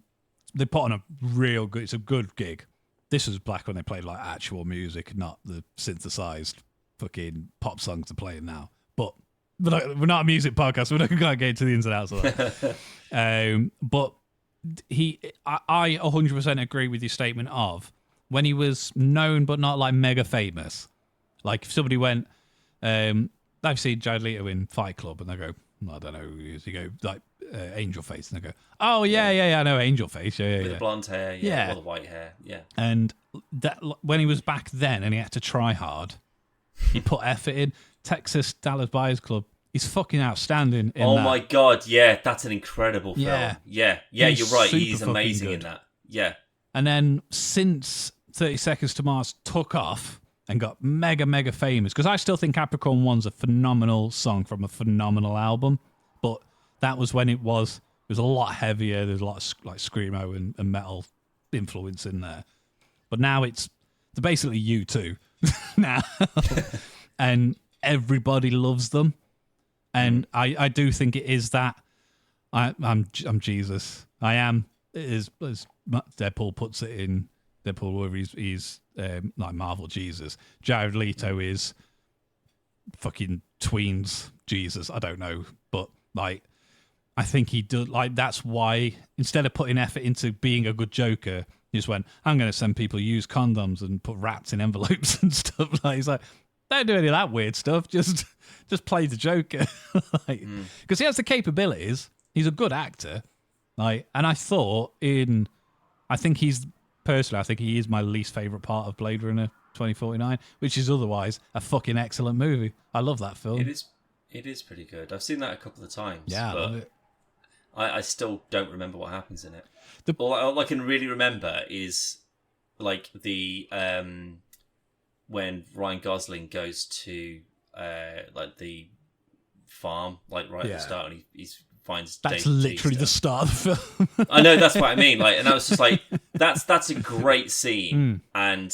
they put on a real good. It's a good gig. This was back when they played like actual music, not the synthesized fucking pop songs they're playing now. But we're not a music podcast. We're not going to get into the ins and outs of that. But I 100% agree with your statement of when he was known but not like mega famous. Like if somebody went, I've seen Jared Leto in Fight Club, and they go, I don't know who he is. You go like Angel Face, and they go, "Oh yeah, I know Angel Face, yeah." With the blonde hair, or the white hair, yeah. And that when he was back then, and he had to try hard, he put effort in. Texas Dallas Buyers Club, he's fucking outstanding. In my God, yeah, that's an incredible film. Yeah, you're right. He's amazing in that. Yeah. And then since 30 Seconds to Mars took off and got mega famous, because I still think Capricorn 1's a phenomenal song from a phenomenal album, but that was when it was a lot heavier. There's a lot of like screamo and metal influence in there. But now they're basically U2 now, and everybody loves them. And I do think it is that I'm Jesus. I am, as Deadpool puts it in Deadpool, where he's like Marvel Jesus. Jared Leto is fucking tweens Jesus. I don't know, but like I think he does. Like that's why instead of putting effort into being a good Joker, he just went, I'm going to send people use condoms and put rats in envelopes and stuff. Like he's like, don't do any of that weird stuff. Just play the Joker, because he has the capabilities. He's a good actor. Like, and I think he is my least favourite part of Blade Runner 2049, which is otherwise a fucking excellent movie. I love that film. It is pretty good. I've seen that a couple of times. Yeah, I love it. I still don't remember what happens in it. All I can really remember is like the when Ryan Gosling goes to like the farm, like right at the start, and he finds that's literally the start of the film. I know, that's what I mean. Like, and I was just like, that's a great scene, and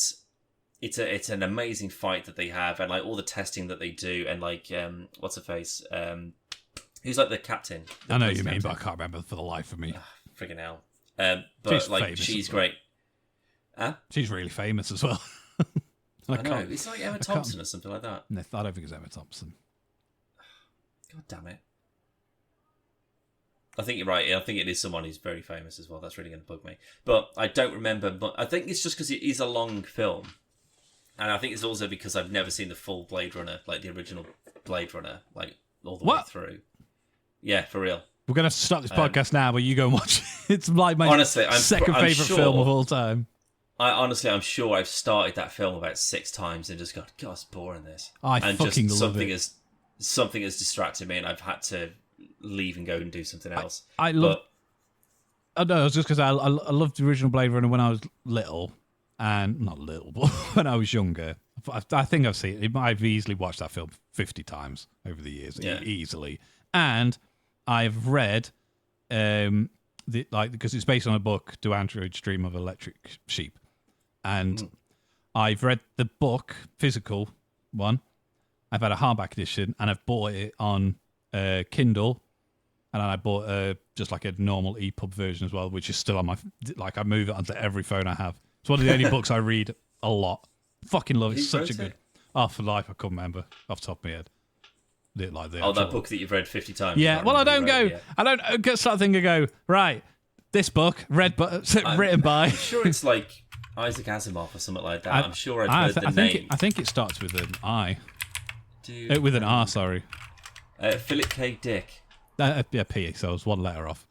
it's an amazing fight that they have, and like all the testing that they do, and like what's her face, Who's like the captain? I know what you mean, but I can't remember for the life of me. Friggin' hell. But she's great. Huh? She's really famous as well. I know. It's like Emma Thompson or something like that. No, I don't think it's Emma Thompson. God damn it. I think you're right. I think it is someone who's very famous as well. That's really going to bug me. But I don't remember. But I think it's just because it is a long film. And I think it's also because I've never seen the full Blade Runner, like the original Blade Runner, like all the way through. Yeah, for real. We're going to have to stop this podcast now where you go and watch it. It's like my second favourite film of all time. I'm sure I've started that film about 6 times and just gone, God, it's boring this. I fucking love it. Something has distracted me and I've had to leave and go and do something else. I know, it's just because I loved the original Blade Runner when I was little. And not little, but when I was younger. I think I've seen it. I've easily watched that film 50 times over the years, easily. And I've read, because it's based on a book, Do Androids Dream of Electric Sheep? And I've read the book, physical one. I've had a hardback edition, and I've bought it on Kindle. And I bought just like a normal EPUB version as well, which is still on my... Like, I move it onto every phone I have. It's one of the only books I read a lot. Fucking love it. It's such a good... Oh, for life, I couldn't remember off the top of my head. That book that you've read 50 times. Yeah, well, I don't start thinking and go, right, this book, written by... I'm sure it's like Isaac Asimov or something like that. I'm sure I've heard the name. I think it starts with an I. With an R, sorry. Philip K. Dick. Yeah, P, so I was one letter off.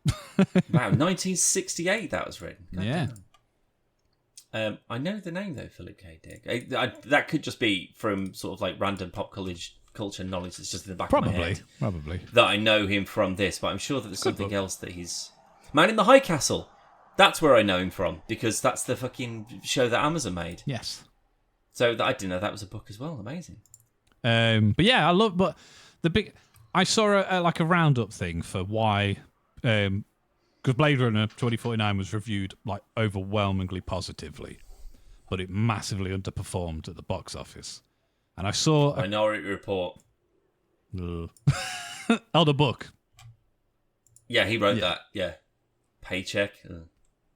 Wow, 1968 that was written. God yeah. Damn. I know the name though, Philip K. Dick. That could just be from sort of like random pop culture knowledge that's just in the back of my head. Probably. That I know him from this, but I'm sure that there's something else that he's... Man in the High Castle. That's where I know him from, because that's the fucking show that Amazon made. Yes. So I didn't know that was a book as well. Amazing. But yeah, I saw a roundup thing for why... because Blade Runner 2049 was reviewed like overwhelmingly positively, but it massively underperformed at the box office. And I saw Minority Report. Oh, the book. Yeah, he wrote that. Yeah, Paycheck.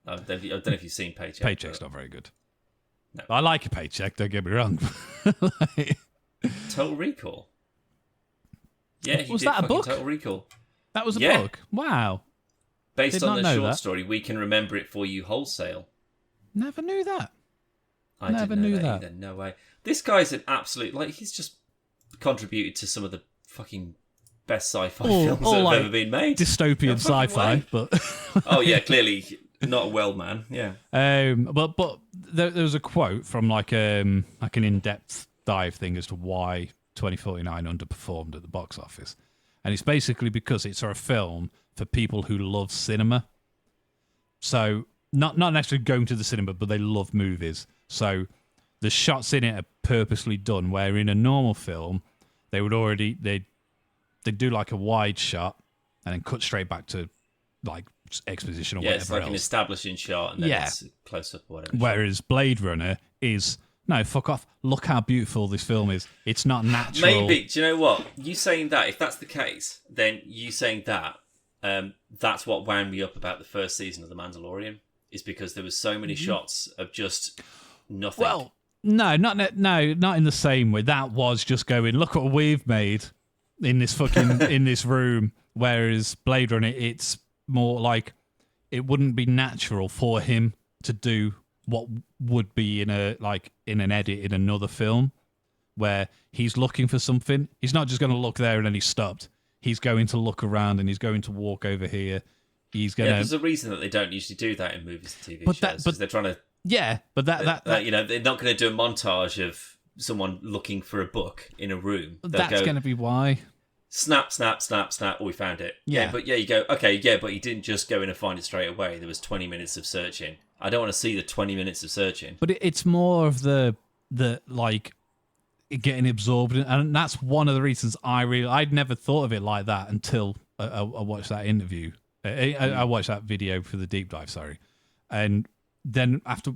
I don't know if you've seen Paycheck. Paycheck's not very good. No. I like a Paycheck. Don't get me wrong. Total Recall. Yeah, was that a book? Total Recall. That was a book. Wow. Based on the short story, We Can Remember It For You Wholesale. Never knew that. I never knew that either. No way. This guy's an absolute... Like, he's just contributed to some of the fucking best sci-fi films that have ever been made. Dystopian sci-fi, but... Oh, yeah, clearly not a well man. Yeah. But there was a quote from like an in-depth dive thing as to why 2049 underperformed at the box office. And it's basically because it's a film for people who love cinema. So not necessarily going to the cinema, but they love movies. So the shots in it are purposely done, where in a normal film, they do like a wide shot and then cut straight back to like exposition or whatever it's like else. An establishing shot and then it's close up or whatever. Whereas Blade Runner is... No, fuck off. Look how beautiful this film is. It's not natural. Maybe. Do you know what? You saying that, if that's the case, then you saying that, that's what wound me up about the first season of The Mandalorian, is because there was so many shots of just nothing. Well, no, not in the same way. That was just going, look what we've made in this fucking in this room. Whereas Blade Runner, it's more like it wouldn't be natural for him to do what would be in an edit in another film, where he's looking for something. He's not just going to look there and then he's stopped. He's going to look around and he's going to walk over here. He's going to... there's a reason that they don't usually do that in movies and TV shows. But they're trying to... Yeah, but that you know, they're not going to do a montage of someone looking for a book in a room. That's going to be why. Snap, snap, snap, snap. Oh, we found it. Yeah. But you go, okay, yeah, but he didn't just go in and find it straight away. There was 20 minutes of searching. I don't want to see the 20 minutes of searching. But it's more of the like getting absorbed in, and that's one of the reasons I'd never thought of it like that until I watched that interview. I watched that video for the deep dive, sorry. And then after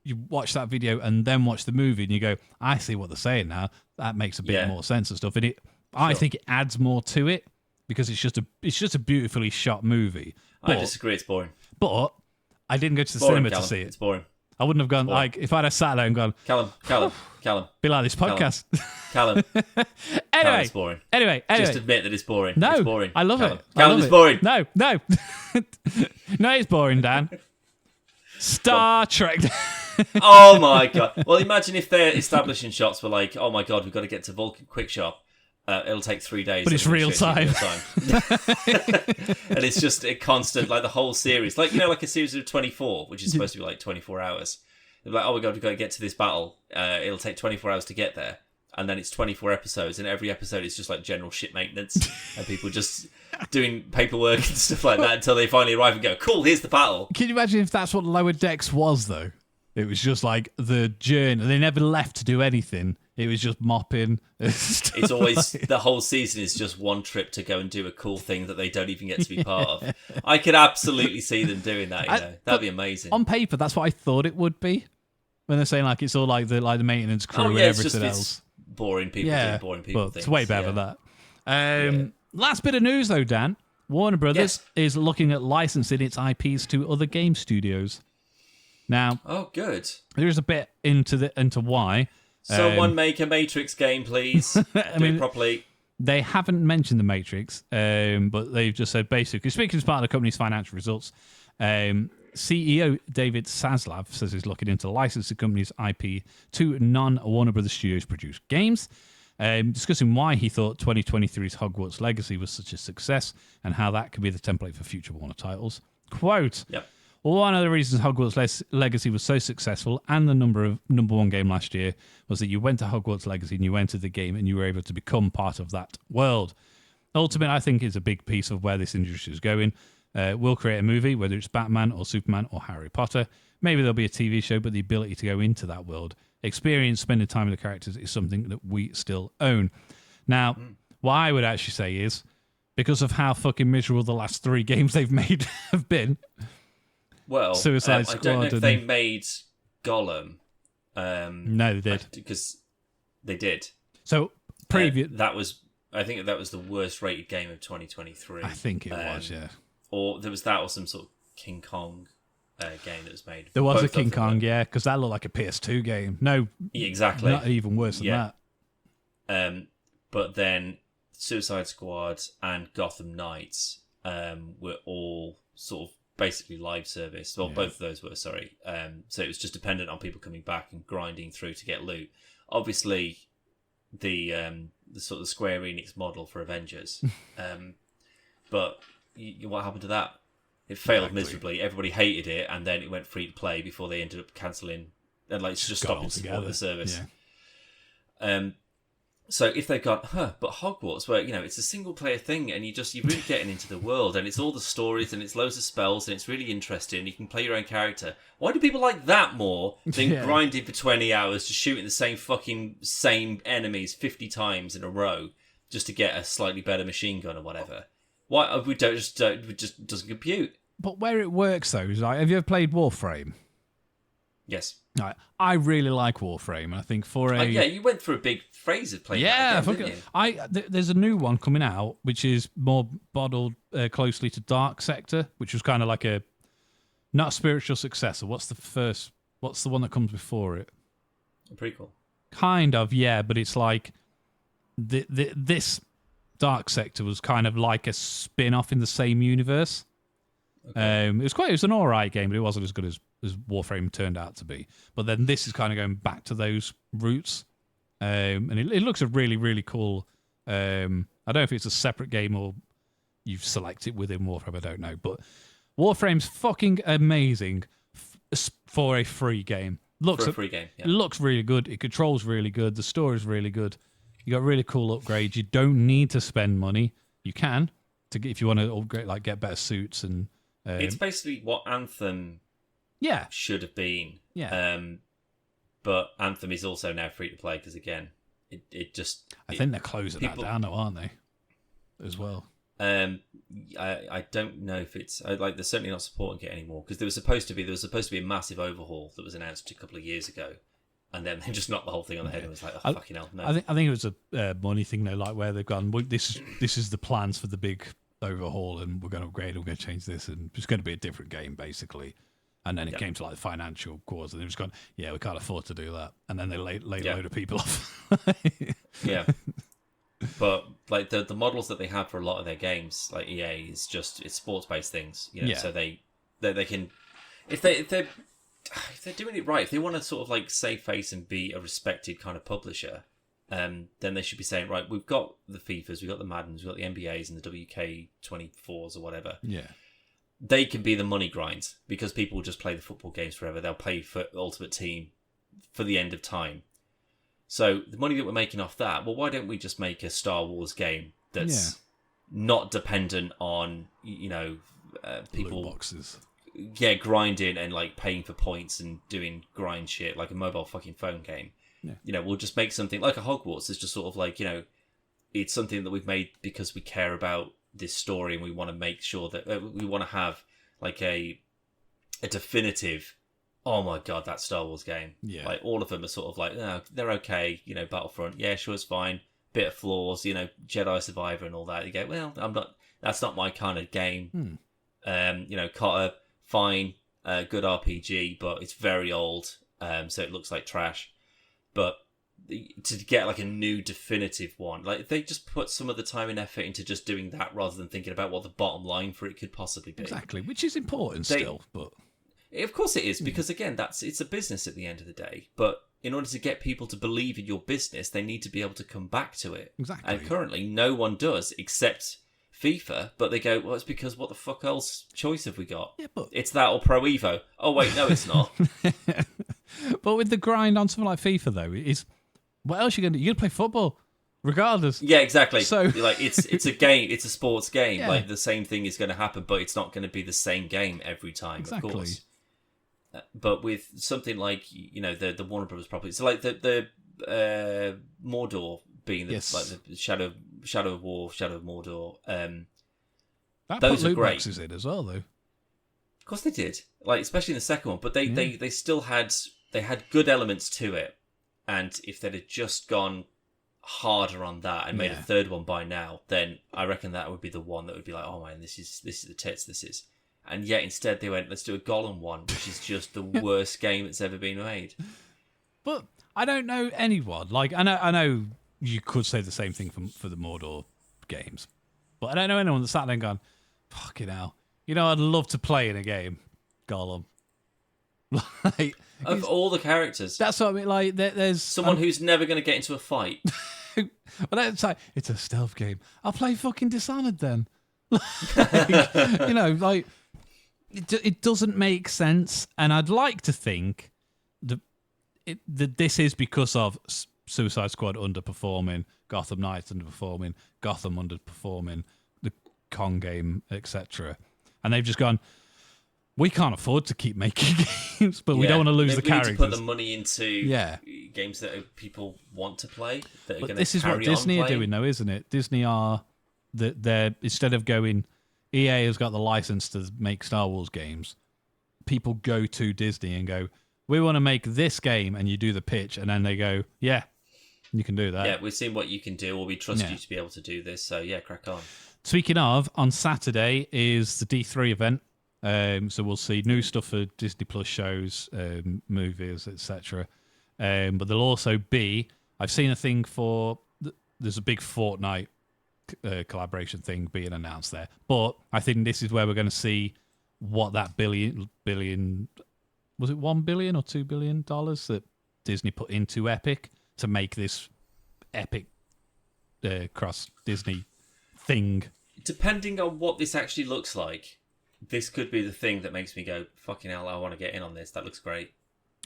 you watch that video and then watch the movie and you go, I see what they're saying now. That makes a bit more sense and stuff. And I think it adds more to it. because it's just a beautifully shot movie. I disagree. It's boring. But I didn't go to the Boring, cinema Callum. to see it. It's boring. I wouldn't have gone, like, if I'd have sat there and gone... Callum. Be like this podcast. Callum. Anyway. It's boring. Anyway. Just admit that it's boring. No. It's boring. I love Callum. it. Callum, it's boring. No. No, it's boring, Dan. Star Trek. Oh, my God. Well, imagine if their establishing shots were like, oh, my God, we've got to get to Vulcan Quick Shop. It'll take 3 days. But it's real time. And it's just a constant, like the whole series. Like, like a series of 24, which is supposed to be like 24 hours. They're like, oh my God, we've got to get to this battle. It'll take 24 hours to get there. And then it's 24 episodes, and every episode is just like general ship maintenance. And people just doing paperwork and stuff like that until they finally arrive and go, cool, here's the battle. Can you imagine if that's what Lower Decks was, though? It was just like the journey. They never left to do anything. It was just mopping. It's always, the whole season is just one trip to go and do a cool thing that they don't even get to be part of. I could absolutely see them doing that, That'd be amazing. On paper, that's what I thought it would be. When they're saying, like, it's all like the maintenance crew and everything else. It's boring people doing boring people things. It's way better than that. Last bit of news, though, Dan. Warner Brothers is looking at licensing its IPs to other game studios. Now, good. There is a bit into why. Someone make a Matrix game, please. Do it properly. They haven't mentioned the Matrix, but they've just said, basically, speaking as part of the company's financial results, CEO David Zaslav says he's looking into licensing the company's IP to non-Warner Brothers Studios produced games, discussing why he thought 2023's Hogwarts Legacy was such a success and how that could be the template for future Warner titles. Quote, one of the reasons Hogwarts Legacy was so successful and the number one game last year was that you went to Hogwarts Legacy and you entered the game and you were able to become part of that world. Ultimately, I think is a big piece of where this industry is going. We'll create a movie, whether it's Batman or Superman or Harry Potter. Maybe there'll be a TV show, but the ability to go into that world, experience, spending time with the characters is something that we still own. Now, what I would actually say is, because of how fucking miserable the last 3 games they've made have been... Well, Suicide Squad. I don't know if they made Gollum. No, they did. Because they did. So, I think that was the worst rated game of 2023. I think it was, yeah. Or there was that or some sort of King Kong game that was made. There was a King Kong, yeah, because that looked like a PS2 game. No, exactly. Not even worse than that. But then Suicide Squad and Gotham Knights were all sort of basically live service. Well, both of those were, sorry. So it was just dependent on people coming back and grinding through to get loot. Obviously, the sort of Square Enix model for Avengers. But what happened to that? It failed miserably. Everybody hated it, and then it went free to play before they ended up cancelling and just stopping supporting the service. Yeah. So if they've got, but Hogwarts, where it's a single player thing, and you're really getting into the world, and it's all the stories, and it's loads of spells, and it's really interesting. You can play your own character. Why do people like that more than grinding for 20 hours, just shooting the same enemies 50 times in a row, just to get a slightly better machine gun or whatever? Why it just doesn't compute? But where it works though is have you ever played Warframe? Yes. Right. I really like Warframe, and I think you went through a big phase of playing. that game, didn't you? There's a new one coming out which is more modeled closely to Dark Sector, which was kind of like not a spiritual successor. What's the one that comes before it? A prequel. Kind of, yeah, but it's like this Dark Sector was kind of like a spin-off in the same universe. Okay. It was an alright game, but it wasn't as good as Warframe turned out to be. But then this is kind of going back to those roots. And it looks a really, really cool... I don't know if it's a separate game or you've selected within Warframe, I don't know. But Warframe's fucking amazing for a free game. For a free game, yeah. It looks really good. It controls really good. The story's really good. You got really cool upgrades. You don't need to spend money. You can if you want to upgrade, like get better suits and... it's basically what Anthem should have been. Yeah. But Anthem is also now free to play because, again, it just... I think they're closing that down now, aren't they? As well. I don't know if it's... they're certainly not supporting it anymore because there was supposed to be a massive overhaul that was announced a couple of years ago. and then they just knocked the whole thing on the head and was like, oh, fucking hell, no. I think it was a money thing though, like where they've gone, well, this is the plans for the big overhaul, and we're going to upgrade, we're going to change this, and it's going to be a different game basically. And then it came to like the financial cause, and they've just gone, yeah, we can't afford to do that, and then they laid a load of people off. Yeah. But like the models that they have for a lot of their games, like EA, is just it's sports based things, you know. So they can, if they're doing it right, if they want to sort of like save face and be a respected kind of publisher, then they should be saying, right, we've got the FIFAs, we've got the Maddens, we've got the NBAs and the WK24s or whatever. Yeah. They can be the money grind because people will just play the football games forever. They'll play for Ultimate Team for the end of time. So the money that we're making off that, well, why don't we just make a Star Wars game that's not dependent on, people... Loot boxes. Yeah, grinding and like paying for points and doing grind shit like a mobile fucking phone game. Yeah. We'll just make something like a Hogwarts. It's just sort of like, it's something that we've made because we care about this story and we want to make sure that we want to have like a definitive, oh my god, that Star Wars game. Yeah. Like all of them are sort of like, no, they're okay. Battlefront, yeah, sure, it's fine. Bit of flaws, Jedi Survivor and all that. You go, well, that's not my kind of game. Cotter, fine, good RPG, but it's very old, so it looks like trash. But to get like a new definitive one, like if they just put some of the time and effort into just doing that rather than thinking about what the bottom line for it could possibly be. Exactly, which is important still, but of course it is, because again, it's a business at the end of the day. But in order to get people to believe in your business, they need to be able to come back to it. Exactly. And currently, no one does except FIFA. But they go, well, it's because what the fuck else choice have we got? Yeah, but it's that or Pro Evo. Oh wait, no, it's not. But with the grind on something like FIFA, though, is what else are you going to do? You're going to play football, regardless. Yeah, exactly. So, like, it's a game. It's a sports game. Yeah. Like, the same thing is going to happen, but it's not going to be the same game every time, exactly. Of course. But with something like, the Warner Brothers property, so like the Mordor being the Shadow of War, Shadow of Mordor. That those put are great. Boxes in as well, though. Of course they did. Like, especially in the second one, but they still had good elements to it. And if they'd have just gone harder on that and made a third one by now, then I reckon that would be the one that would be like, oh man, this is the tits, this is. And yet instead they went, let's do a Gollum one, which is just the worst game that's ever been made. But I don't know anyone. Like, I know you could say the same thing for the Mordor games, but I don't know anyone that sat there and gone, fucking hell, I'd love to play in a game, Gollum. Like, of all the characters, that's what I mean. Like, there's someone who's never going to get into a fight. Well, it's a stealth game. I'll play fucking Dishonored then. Like, it doesn't make sense, and I'd like to think that this is because of Suicide Squad underperforming, Gotham Knights underperforming, Gotham underperforming, the Con game, etc. And they've just gone, we can't afford to keep making games, but we don't want to lose the characters. We need to put the money into games that people want to play. That are going to this is what Disney are doing, though, isn't it? Disney are they're instead of going, EA has got the license to make Star Wars games. People go to Disney and go, we want to make this game, and you do the pitch, and then they go, yeah, you can do that. Yeah, we've seen what you can do, or we trust you to be able to do this. So yeah, crack on. Speaking of, on Saturday is the D3 event. So we'll see new stuff for Disney Plus shows, movies, etc. But there'll also be, I've seen a thing for, there's a big Fortnite collaboration thing being announced there. But I think this is where we're going to see what that billion, was it $1 billion or $2 billion that Disney put into Epic to make this Epic cross Disney thing. Depending on what this actually looks like, this could be the thing that makes me go, fucking hell, I want to get in on this. That looks great.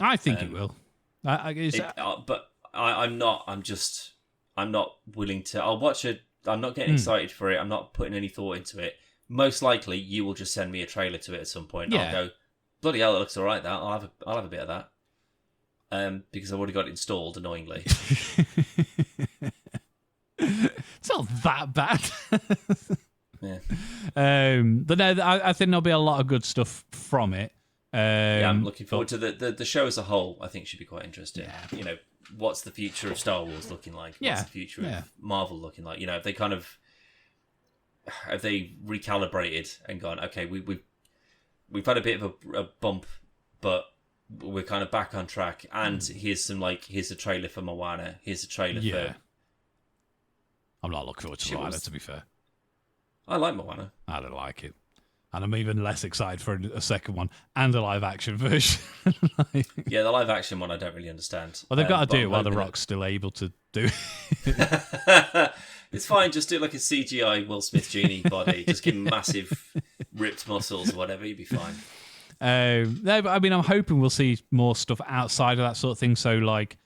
I think it will. But I'm not. I'm not willing to. I'll watch it. I'm not getting excited for it. I'm not putting any thought into it. Most likely, you will just send me a trailer to it at some point. Yeah. I'll go, bloody hell, it looks all right. That I'll have a bit of that. Because I've already got it installed. Annoyingly. It's not that bad. Yeah. But no, I think there'll be a lot of good stuff from it. Yeah, I'm looking forward to the show as a whole. I think should be quite interesting. Yeah. You know, what's the future of Star Wars looking like? What's the future of Marvel looking like? You know, have they recalibrated and gone, okay, we've had a bit of a bump, but we're kind of back on track. And here's the trailer for Moana. Here's the trailer for. I'm not looking forward to Moana, to be fair. I like Moana. I don't like it. And I'm even less excited for a second one and a live action version. Yeah, the live action one I don't really understand. Well, they've got to do it while The Rock's still able to do it. It's fine, just do like a CGI Will Smith genie body. Just give him massive ripped muscles or whatever, you'd be fine. No, but I mean, I'm hoping we'll see more stuff outside of that sort of thing. So, like,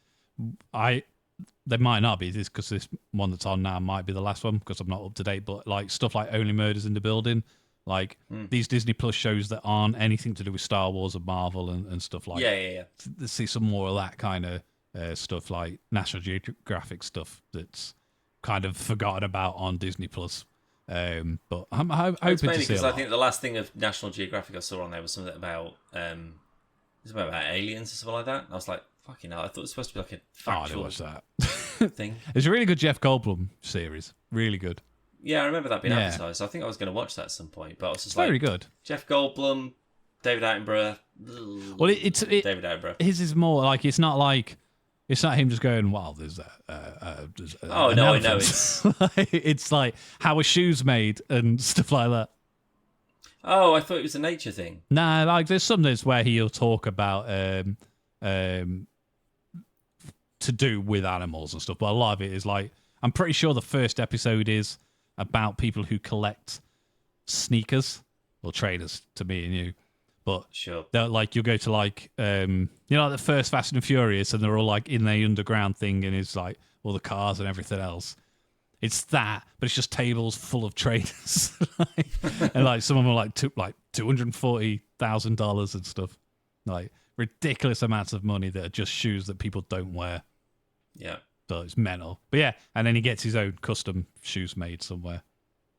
there might not be this because this one that's on now might be the last one because I'm not up to date. But like stuff like Only Murders in the Building, like these Disney Plus shows that aren't anything to do with Star Wars or Marvel and stuff like. Yeah. To see some more of that kind of stuff, like National Geographic stuff that's kind of forgotten about on Disney Plus. But I'm hoping to see because I think the last thing of National Geographic I saw on there was something about about aliens or something like that. I was like, fucking hell, I thought it was supposed to be like a factual thing. It's a really good Jeff Goldblum series. Really good. Yeah, I remember that being advertised. I think I was going to watch that at some point, but I was just very good. Jeff Goldblum, David Attenborough. Well, David Attenborough. His is more like it's not him just going, wow, there's I know it's like how are shoes made and stuff like that. Oh, I thought it was a nature thing. Nah, like there's some that's where he'll talk about to do with animals and stuff, but a lot of it is like, I'm pretty sure the first episode is about people who collect sneakers or trainers to me and you. But sure, they're like, you'll go to like, like the first Fast and Furious, and they're all like in the underground thing, and it's like all the cars and everything else. It's that, but it's just tables full of trainers, and like some of them are like $240,000 and stuff, like ridiculous amounts of money that are just shoes that people don't wear. Yeah, so it's mental. But yeah, and then he gets his own custom shoes made somewhere.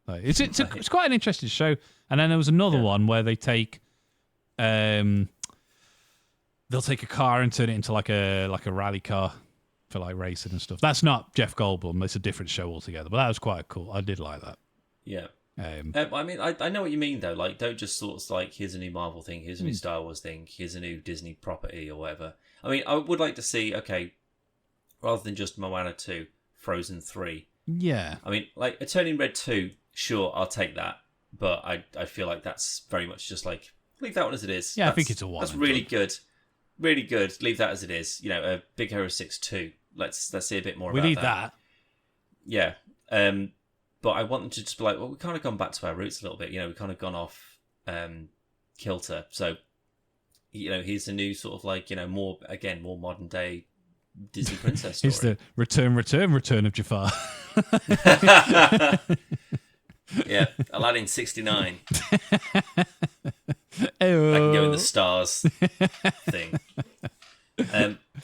Like, it's quite an interesting show. And then there was another one where they take. They'll take a car and turn it into like a rally car for like racing and stuff. That's not Jeff Goldblum. It's a different show altogether. But that was quite cool. I did like that. Yeah. I mean, I know what you mean though. Like, don't just sort of like, here's a new Marvel thing, here's a new Star Wars thing, here's a new Disney property or whatever. I mean, I would like to see, okay, rather than just Moana 2, Frozen 3. Yeah. I mean, like a Turning Red 2, sure, I'll take that. But I feel like that's very much just like, leave that one as it is. Yeah, I think it's a one. That's really good. Really good. Leave that as it is. You know, a Big Hero 6 2. Let's see a bit more about that. We need that. Yeah. But I want them to just be like, well, we've kind of gone back to our roots a little bit. You know, we've kind of gone off kilter. So, you know, here's a new sort of like, you know, more modern day Disney princess story. It's the return of Jafar. Yeah, Aladdin 69. I can go in the stars thing.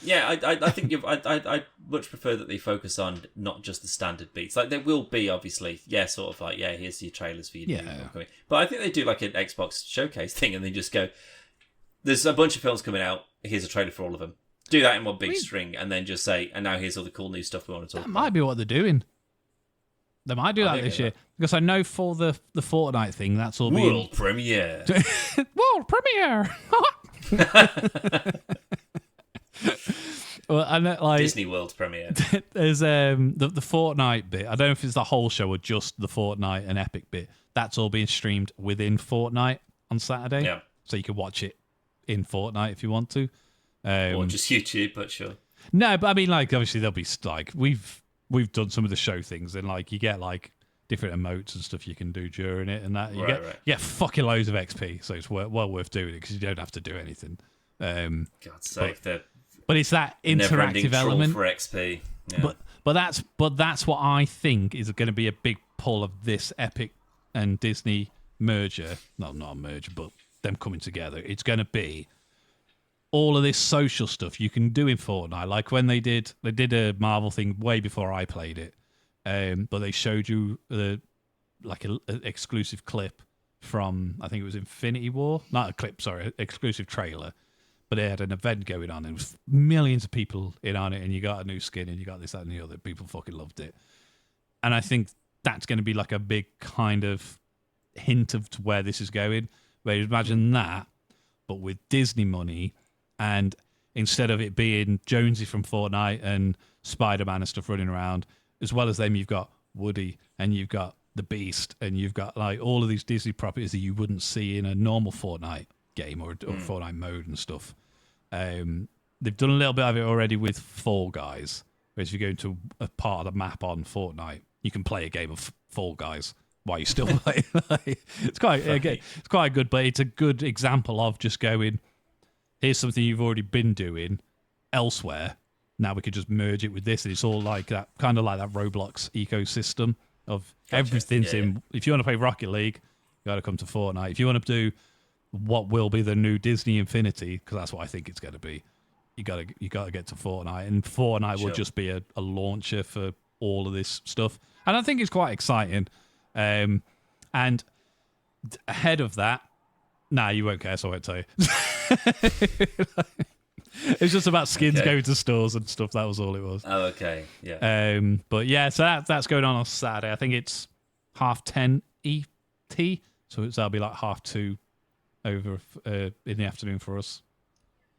Yeah, I think I much prefer that they focus on not just the standard beats. Like there will be obviously, sort of like here's your trailers for your new film coming. But I think they do like an Xbox showcase thing, and they just go, there's a bunch of films coming out. Here's a trailer for all of them. Do that in one big string, and then just say, and now here's all the cool new stuff we want to talk about. That might be what they're doing. They might do that this year. Because I know for the Fortnite thing, that's all World premiere. World premiere! Well, and like Disney World premiere. There's the Fortnite bit. I don't know if it's the whole show or just the Fortnite and Epic bit. That's all being streamed within Fortnite on Saturday. Yeah. So you can watch it in Fortnite if you want to. Or just YouTube, but sure. No, but I mean, like, obviously there'll be like we've done some of the show things, and like you get like different emotes and stuff you can do during it, and that you get fucking loads of XP, so it's well worth doing it because you don't have to do anything. God's sake, but it's that interactive element for XP. Yeah. But that's what I think is going to be a big pull of this Epic and Disney merger. No, not a merger, but them coming together. It's going to be all of this social stuff you can do in Fortnite. Like when they did a Marvel thing way before I played it, but they showed you like an exclusive clip from, I think it was Infinity War, not a clip, sorry, exclusive trailer. But they had an event going on, and it was millions of people in on it, and you got a new skin, and you got this, that, and the other. People fucking loved it. And I think that's going to be like a big kind of hint of to where this is going. Where you imagine that, but with Disney money, and instead of it being Jonesy from Fortnite and Spider-Man and stuff running around, as well as them, you've got Woody, and you've got the Beast, and you've got like all of these Disney properties that you wouldn't see in a normal Fortnite game or Fortnite mode and stuff. They've done a little bit of it already with Fall Guys, where if you go into a part of the map on Fortnite, you can play a game of Fall Guys while you still play. It's quite good, but it's a good example of just going, here's something you've already been doing elsewhere. Now we could just merge it with this, and it's all like that, kind of like that Roblox ecosystem of everything's in. If you want to play Rocket League, you got to come to Fortnite. If you want to do what will be the new Disney Infinity, because that's what I think it's going to be, you got to get to Fortnite, and Fortnite will just be a launcher for all of this stuff, and I think it's quite exciting. And ahead of that, you won't care, so I won't tell you. It's just about skins going to stores and stuff. That was all it was. Oh, okay, yeah. But yeah, so that's going on Saturday. I think it's 10:30 ET, so that'll be like 2:30 over in the afternoon for us.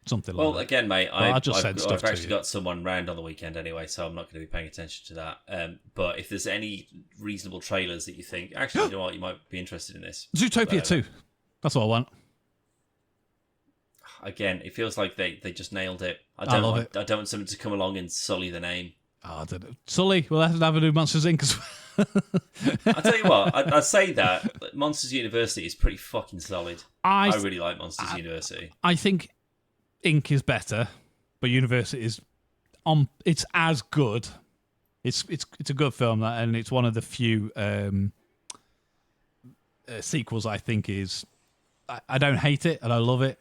Something like that. Well, again, mate, I've actually got someone round on the weekend anyway, so I'm not going to be paying attention to that. But if there's any reasonable trailers that you think, actually, you know what, you might be interested in this. Zootopia 2. That's what I want. Again, it feels like they just nailed it. I don't want someone to come along and sully the name. Oh, I don't know. Sully, we'll have to have a new Monsters Inc. as well. I tell you what, I say that Monsters University is pretty fucking solid. I really like Monsters University. I think Inc. is better, but University is it's as good. It's a good film, and it's one of the few sequels I think is. I don't hate it, and I love it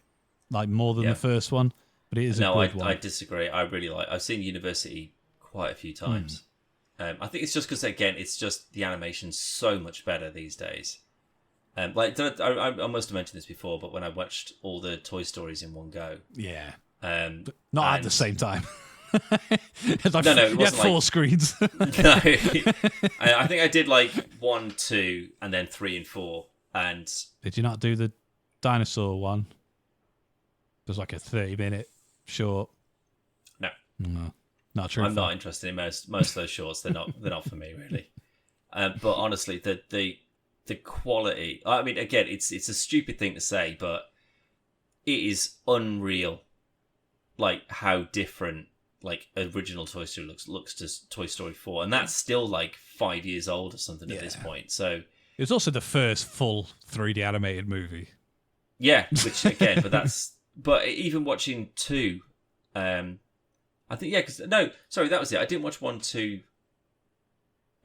like more than the first one. But it is a good one. I disagree. I really like. I've seen University quite a few times. I think it's just because, again, it's just the animation's so much better these days. I must have mentioned this before, but when I watched all the Toy Stories in one go, not at the same time. It's like, no, it wasn't like 4 screens. No, I think I did like 1, 2, and then 3 and 4. And did you not do the dinosaur one? There's like a 30-minute short. No. Not true. I'm not interested in most of those shorts. They're not for me, really. But honestly, the quality. I mean, again, it's a stupid thing to say, but it is unreal. Like how different like original Toy Story looks to Toy Story 4, and that's still like 5 years old or something at this point. So it was also the first full 3D animated movie. Yeah, which again, but even watching 2. I think, that was it. I didn't watch 1, 2,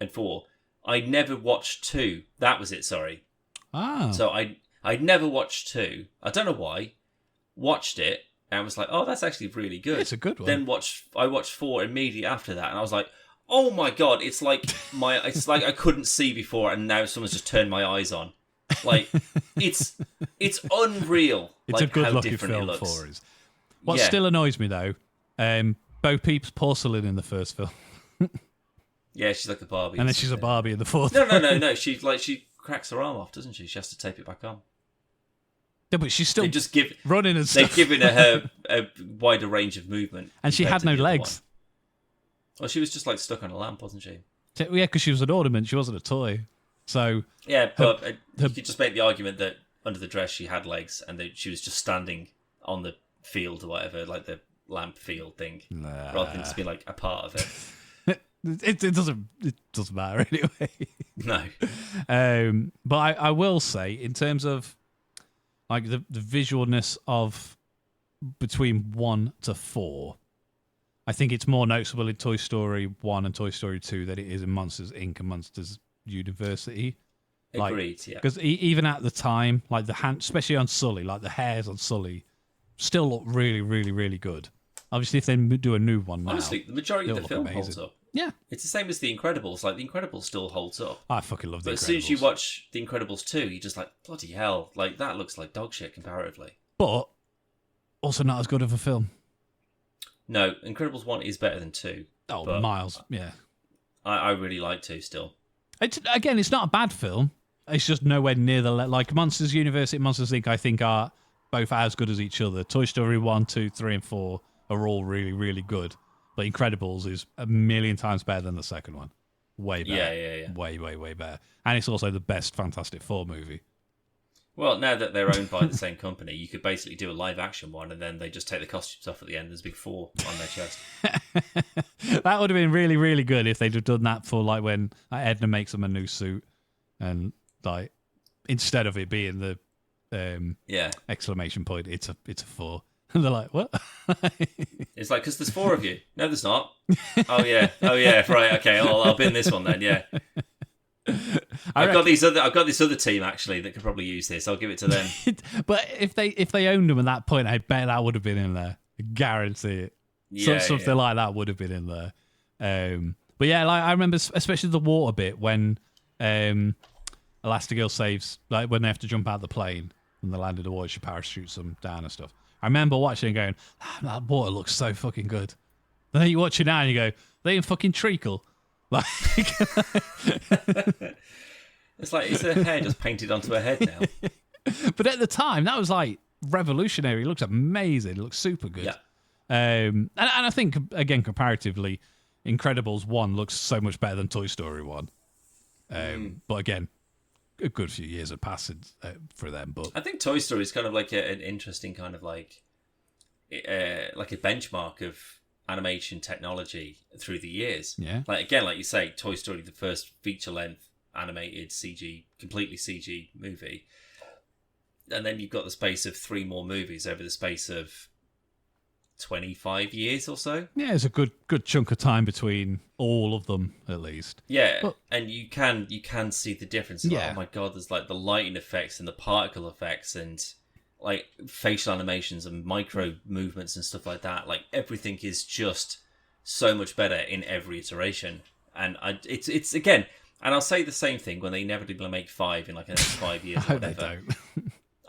and 4. I never watched 2. That was it, sorry. So I'd never watched 2. I don't know why. Watched it, and I was like, oh, that's actually really good. It's a good one. Then I watched 4 immediately after that, and I was like, oh my God, it's like I couldn't see before, and now someone's just turned my eyes on. Like, it's unreal. It's a good looking film for us. What still annoys me, though, Bo Peep's porcelain in the first film. Yeah, she's like a Barbie. And then she's a Barbie in the fourth. No. She cracks her arm off, doesn't she? She has to tape it back on. Yeah, but she's still running and stuff. They've given her a wider range of movement. And she had no legs. Well, she was just like stuck on a lamp, wasn't she? Yeah, because she was an ornament. She wasn't a toy. So yeah, but you could just make the argument that under the dress she had legs, and she was just standing on the field or whatever, like the lamp field thing, rather than just be like a part of it. It doesn't matter anyway. No. But I will say, in terms of like the visualness of between 1 to 4, I think it's more noticeable in Toy Story 1 and Toy Story 2 than it is in Monsters Inc. and Monsters University. Agreed, yeah. Because even at the time, like the hand, especially on Sully, like the hairs on Sully still look really, really, really good. Obviously, if they do a new one now, honestly, the majority of the film holds up. Yeah. It's the same as The Incredibles. Like, The Incredibles still holds up. I fucking love The But Incredibles. as soon as you watch The Incredibles 2, you're just like, bloody hell. Like, that looks like dog shit comparatively. But also not as good of a film. No, Incredibles 1 is better than 2. Oh, but miles. Yeah. I really like 2 still. It's not a bad film. It's just nowhere near the... Like, Monsters University and Monsters Inc., I think, are both as good as each other. Toy Story 1, 2, 3, and 4 are all really, really good. But Incredibles is a million times better than the second one. Way better. Yeah. Way, way, way better. And it's also the best Fantastic Four movie. Well, now that they're owned by the same company, you could basically do a live-action one, and then they just take the costumes off at the end. There's a big 4 on their chest. That would have been really, really good if they'd have done that for, like, when Edna makes them a new suit. And, like, instead of it being the exclamation point, it's a 4. And they're like, what? It's like, because there's 4 of you. No, there's not. Oh yeah, right, okay, I'll bin this one then, yeah. I've got this other team, actually, that could probably use this. I'll give it to them. But if they owned them at that point, I bet that would have been in there. I guarantee it. Something like that would have been in there. But yeah, like I remember, especially the water bit when Elastigirl saves, like when they have to jump out of the plane and they land in the water, she parachutes them down and stuff. I remember watching and going, that water looks so fucking good. And then you watch it now and you go, they in fucking treacle. Like, it's like, it's her hair just painted onto her head now. But at the time, that was like revolutionary. It looks amazing. It looks super good. Yeah. And I think, again, comparatively, Incredibles 1 looks so much better than Toy Story 1. But again, a good few years have passed for them. But I think Toy Story is kind of like an interesting kind of like a benchmark of animation technology through the years. Yeah. Like, again, like you say, Toy Story, the first feature-length animated CG, completely CG movie. And then you've got the space of 3 more movies over the space of 25 years or so. Yeah, it's a good chunk of time between all of them, at least. Yeah, but, and you can see the difference. Yeah. Like, oh my god, there's like the lighting effects and the particle effects and like facial animations and micro movements and stuff like that. Like, everything is just so much better in every iteration. And it's again, and I'll say the same thing when they inevitably make 5 in like the next 5 years or whatever. They don't.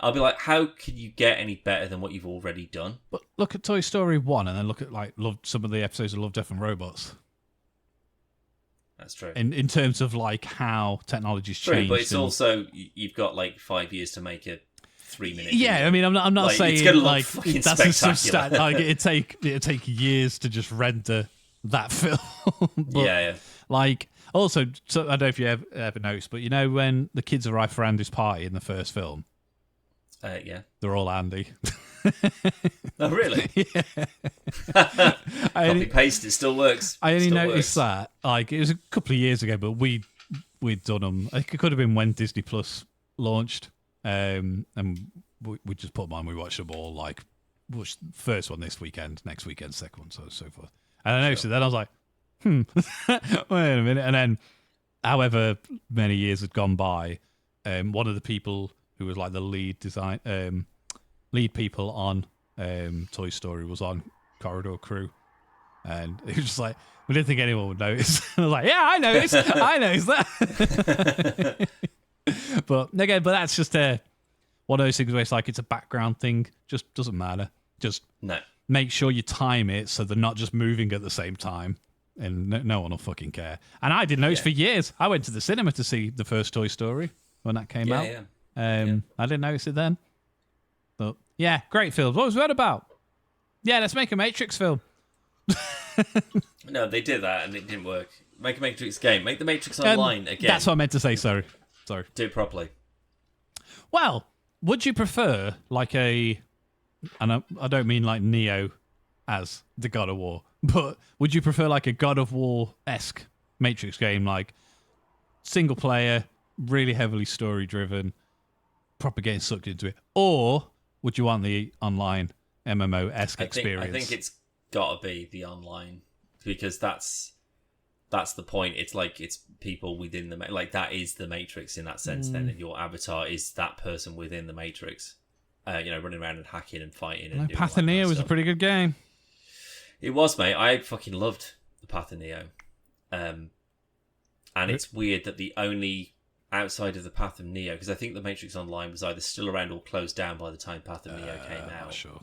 I'll be like, how can you get any better than what you've already done? But look at Toy Story 1 and then look at like some of the episodes of Love, Death and Robots. That's true. In terms of like how technology's True, changed. but it's also, you've got like 5 years to make a 3-minute video. Yeah, I mean, I'm not like, saying it's gonna look like fucking that's spectacular. like it'd take years to just render that film. But, yeah. Like, also, so I don't know if you ever noticed, but you know when the kids arrive for Andy's party in the first film, Yeah. they're all Andy. Oh, really? Yeah. Copy paste, it still works. I only Still noticed works. that, like, it was a couple of years ago, but we'd done them. I think it could have been when Disney Plus launched, and we just put them on. We watched them all, like, first one this weekend, next weekend, second one, so forth. And I noticed it. Then I was like, wait a minute. And then, however many years had gone by, one of the people who was like the lead people on Toy Story was on Corridor Crew, and it was just like, we didn't think anyone would notice. I was like, yeah, I noticed that. But that's just one of those things where it's like, it's a background thing, just doesn't matter. Just No. make sure you time it so they're not just moving at the same time, and no one will fucking care. And I didn't notice for years. I went to the cinema to see the first Toy Story when that came out. Yeah. I didn't notice it then. But yeah, great film. What was that about? Yeah, let's make a Matrix film. No, they did that and it didn't work. Make a Matrix game. Make the Matrix Online again. That's what I meant to say, sorry. Do it properly. Well, would you prefer like and I don't mean like Neo as the God of War, but would you prefer like a God of War-esque Matrix game, like single player, really heavily story driven, proper getting sucked into it, or would you want the online MMO-esque experience? I think it's got to be the online, because that's the point. It's like, it's people within the like, that is the Matrix in that sense. Then, and your avatar is that person within the Matrix, running around and hacking and fighting. And doing Path all of that Neo kind was a stuff. pretty good game. It was, mate. I fucking loved the Path of Neo. And it's weird that the only outside of the Path of Neo, because I think the Matrix Online was either still around or closed down by the time Path of Neo came out. Sure.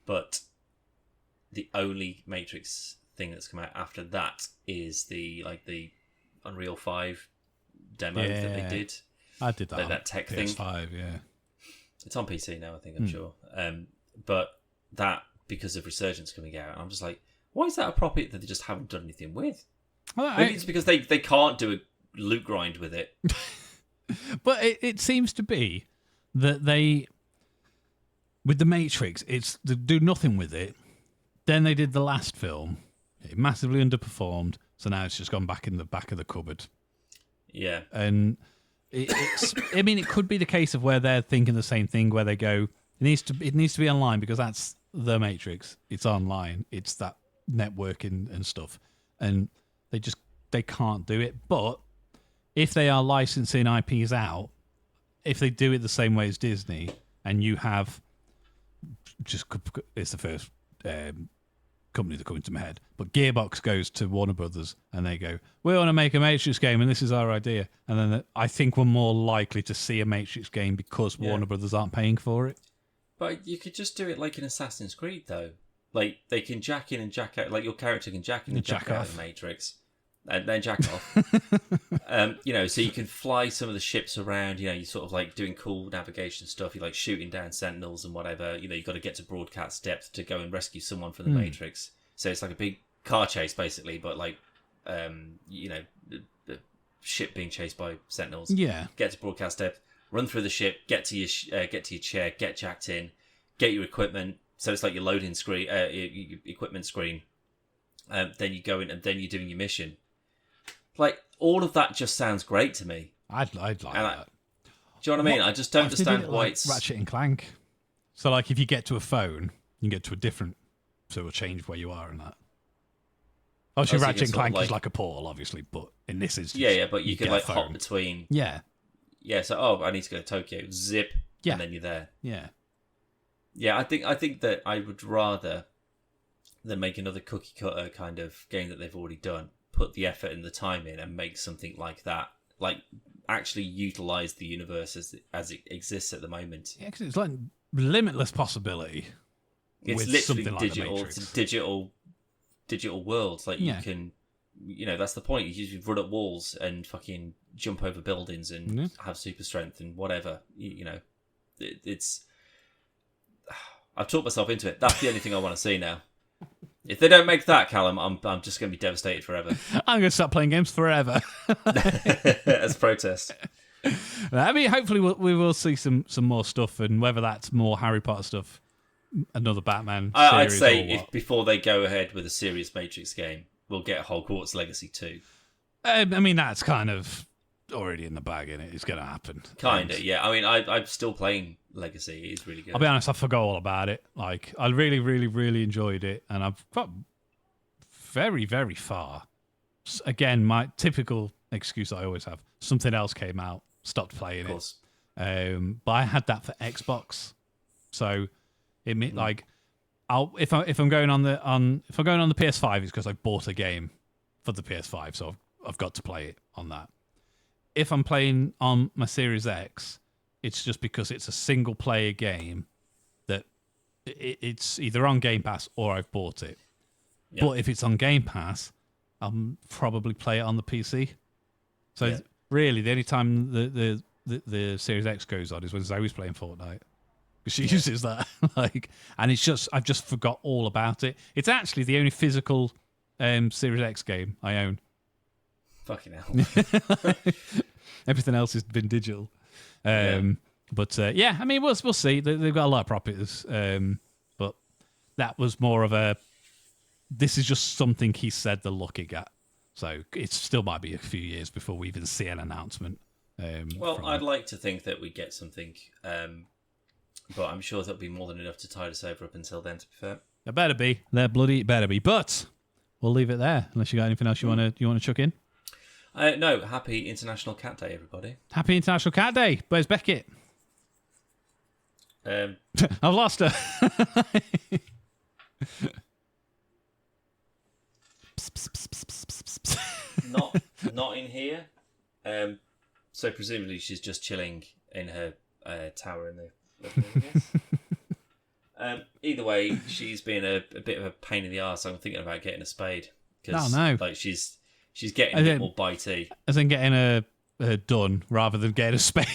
But the only Matrix thing that's come out after that is the Unreal 5 demo that they did. I did that. That tech PS5, thing. yeah. It's on PC now, I think, I'm sure. But that, because of Resurgence coming out, I'm just like, why is that a property that they just haven't done anything with? Well, Maybe it's because they can't do a loot grind with it. But it seems to be that they, with the Matrix, they do nothing with it. Then they did the last film. It massively underperformed, so now it's just gone back in the back of the cupboard. Yeah. And I mean, it could be the case of where they're thinking the same thing, where they go, it needs to be online because that's the Matrix. It's online. It's that networking and stuff. And they can't do it. But if they are licensing IPs out, if they do it the same way as Disney, and you have it's the first company that comes to my head, but Gearbox goes to Warner Brothers and they go, we want to make a Matrix game and this is our idea, and then I think we're more likely to see a Matrix game because Warner Brothers aren't paying for it. But you could just do it like in Assassin's Creed, though. Like, they can jack in and jack out, like your character can jack in and jack out of the Matrix. And then jack off. So you can fly some of the ships around, you're sort of like doing cool navigation stuff. You're like shooting down sentinels and whatever. You've got to get to broadcast depth to go and rescue someone from the Matrix. So it's like a big car chase, basically, but like, the ship being chased by sentinels. Yeah. Get to broadcast depth, run through the ship, get to your chair, get jacked in, get your equipment. So it's like your loading screen, your equipment screen. Then you go in and then you're doing your mission. Like, all of that just sounds great to me. I'd like that. Do you know what I mean? I just don't understand why it's Ratchet and Clank. So, like, if you get to a phone, you can get to a different, so it'll change where you are and that. Obviously, Ratchet and Clank is like a portal, obviously, but in this instance, but you can like hop between. Yeah. So, I need to go to Tokyo. Zip. Yeah. And then you're there. Yeah. Yeah, I think that I would rather than make another cookie cutter kind of game that they've already done, put the effort and the time in and make something like that. Like, actually utilize the universe as it exists at the moment. Yeah, because it's like limitless possibility. It's with literally something digital. Like it's a digital world. Like, you can, that's the point. You run up walls and fucking jump over buildings and have super strength and whatever. It's. I've talked myself into it. That's the only thing I want to see now. If they don't make that, Callum, I'm just going to be devastated forever. I'm going to stop playing games forever. As protest. I mean, hopefully we will see some more stuff, and whether that's more Harry Potter stuff, another Batman series. I'd say if before they go ahead with a serious Matrix game, we'll get Hogwarts Legacy 2. I mean, that's kind of already in the bag, innit? It's going to happen. Kind of, yeah. I mean, I'm still playing Legacy. It's really good. I'll be honest, I forgot all about it. Like, I really, really, really enjoyed it, and I've got very, very far. Again, my typical excuse I always have. Something else came out, stopped playing it. But I had that for Xbox, so it meant like if I'm going on the PS5, it's because I bought a game for the PS5, so I've got to play it on that. If I'm playing on my Series X, it's just because it's a single player game that it's either on Game Pass or I've bought it. Yep. But if it's on Game Pass, I'll probably play it on the PC. So really, the only time the Series X goes on is when Zoe's playing Fortnite. She uses that, and it's just I've just forgot all about it. It's actually the only physical Series X game I own. Fucking hell. Everything else has been digital. But I mean, we'll see. They've got a lot of properties, but that was more of a. This is just something he said they're looking at, so it still might be a few years before we even see an announcement. I'd like to think that we get something, but I'm sure that'll be more than enough to tide us over up until then. To be fair, there better be. There bloody better be. But we'll leave it there unless you got anything else you want to chuck in. No, happy International Cat Day, everybody. Happy International Cat Day. Where's Beckett? I've lost her. Psst, psst, psst, psst. not in here. So presumably she's just chilling in her tower in the living room, I guess. Either way, she's been a bit of a pain in the arse. I'm thinking about getting a spade because like she's getting a bit more bitey. As in getting a done rather than getting a spade.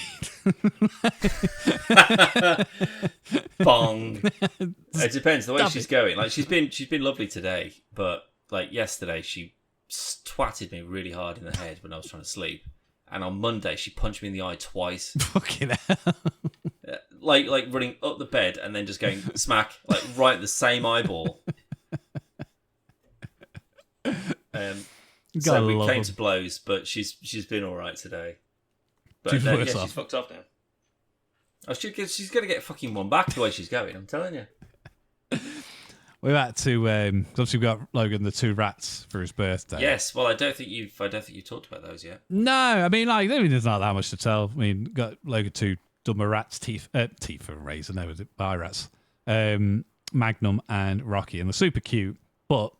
Bong. It depends the way she's going. Like she's been lovely today, but like yesterday she twatted me really hard in the head when I was trying to sleep, and on Monday she punched me in the eye twice. Fucking hell. Like running up the bed and then just going smack like right at the same eyeball. So we came to blows, but she's been all right today. But she's fucked off now. Oh, she's going to get fucking one back the way she's going. I'm telling you. We're about to obviously we got Logan the 2 rats for his birthday. Yes, well I don't think you talked about those yet. No, I mean like there's not that much to tell. I mean got Logan 2 dumber rats teeth and razor. No, was it eye rats? Magnum and Rocky, and they're super cute. But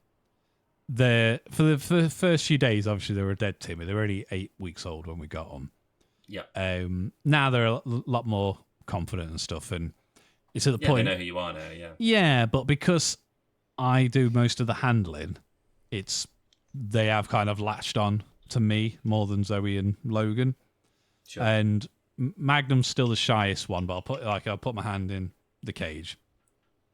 for the first few days, obviously they were dead timid. They were only 8 weeks old when we got them. Yeah. Now they're a lot more confident and stuff, and it's at the point. They know who you are now. Yeah. Yeah, but because I do most of the handling, they have kind of latched on to me more than Zoe and Logan. Sure. And Magnum's still the shyest one, but I'll put my hand in the cage.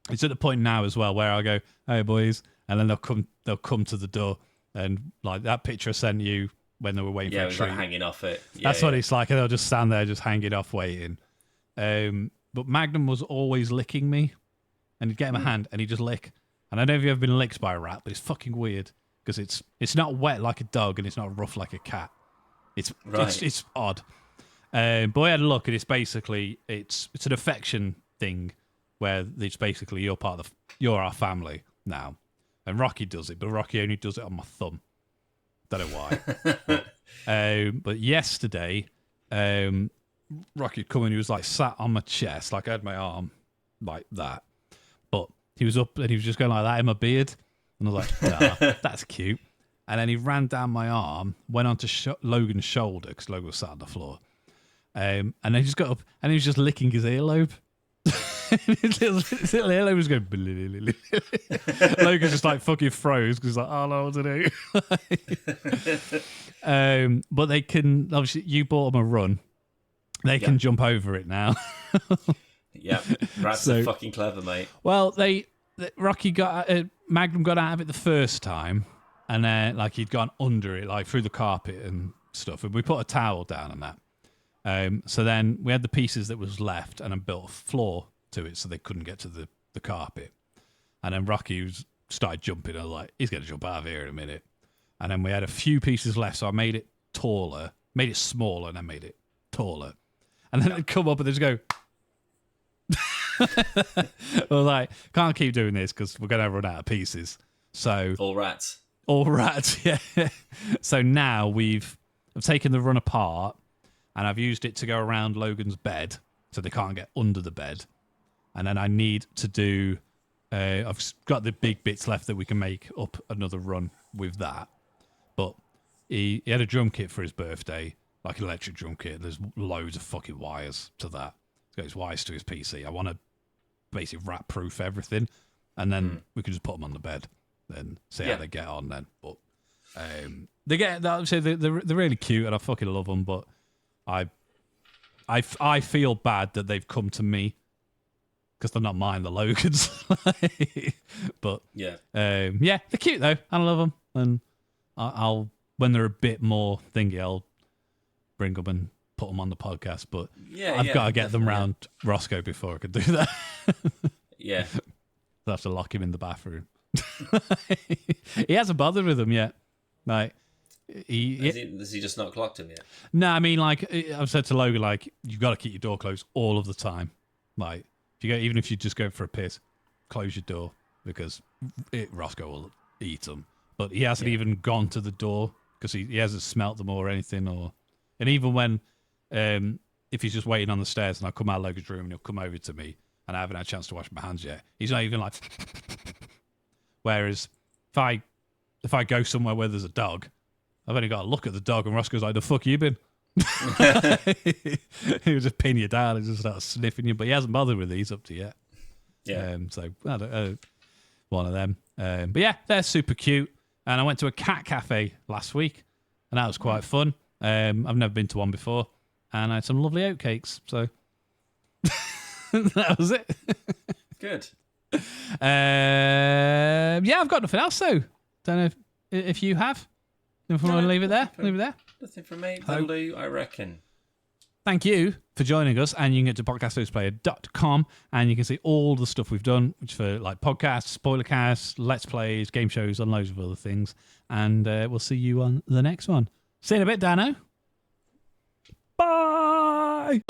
It's at the point now as well where I go, "Hey boys," and then they'll come to the door, and like that picture I sent you when they were waiting for a treat. Like hanging off it. That's what it's like, and they'll just stand there, just hanging off, waiting. But Magnum was always licking me, and he'd get in my hand, and he'd just lick. And I don't know if you've ever been licked by a rat, but it's fucking weird because it's not wet like a dog, and it's not rough like a cat. It's odd. But I had a look, and it's basically it's an affection thing where it's basically you're our family now, and Rocky does it, but Rocky only does it on my thumb. Don't know why. But yesterday, Rocky had come and he was like sat on my chest, like I had my arm like that, but he was up and he was just going like that in my beard, and I was like, nah, that's cute. And then he ran down my arm, went onto Logan's shoulder because Logan was sat on the floor. And then he just got up and he was just licking his earlobe. his little earlobe was going. Logan just like fucking froze because he's like, oh no, what to do? But they can obviously. You bought them a run. They can jump over it now. Yeah, rats are fucking clever, mate. Well, Rocky Magnum got out of it the first time, and then like he'd gone under it, like through the carpet and stuff. And we put a towel down on that. So then we had the pieces that was left, and I built a floor to it so they couldn't get to the carpet. And then Rocky started jumping. I was like, he's going to jump out of here in a minute. And then we had a few pieces left, so I made it taller, made it smaller, and then made it taller. And then they'd come up and they'd just go. I was like, can't keep doing this because we're going to run out of pieces. So all rats, yeah. So now I've taken the run apart, and I've used it to go around Logan's bed so they can't get under the bed. And then I need to do. I've got the big bits left that we can make up another run with that. But he had a drum kit for his birthday, like an electric drum kit. There's loads of fucking wires to that. He's got his wires to his PC. I want to basically rat-proof everything, and then we can just put them on the bed, then see how they get on then. But they get that. They're really cute, and I fucking love them. But I feel bad that they've come to me because they're not mine, the Logans. But they're cute though, and I love them. And I'll when they're a bit more thingy, I'll bring them and put them on the podcast. But I've got to get them round Roscoe before I can do that. Yeah, I'll have to lock him in the bathroom. He hasn't bothered with them yet. Like has he just not clocked him yet? No, I mean, like I've said to Logan, like you've got to keep your door closed all of the time. Like even if you just go for a piss, close your door because Roscoe will eat them. But he hasn't even gone to the door because he hasn't smelt them or anything. And even when if he's just waiting on the stairs and I come out of Logan's room and he'll come over to me and I haven't had a chance to wash my hands yet, he's not even like. Whereas if I go somewhere where there's a dog, I've only got to look at the dog, and Roscoe's like, the fuck you been? He would just pin you down and just start sniffing you, but he hasn't bothered with these up to yet. Yeah. So I don't, one of them. But yeah, they're super cute. And I went to a cat cafe last week, and that was quite fun. I've never been to one before, and I had some lovely oatcakes. So that was it. Good. Yeah, I've got nothing else though. Don't know if you have. If we want to leave it there, leave it there. Nothing from me. That'll do, I reckon. Thank you for joining us, and you can get to podcasthostplayer.com and you can see all the stuff we've done, which for like podcasts, spoiler casts, let's plays, game shows, and loads of other things. And we'll see you on the next one. See you in a bit, Dano. Bye.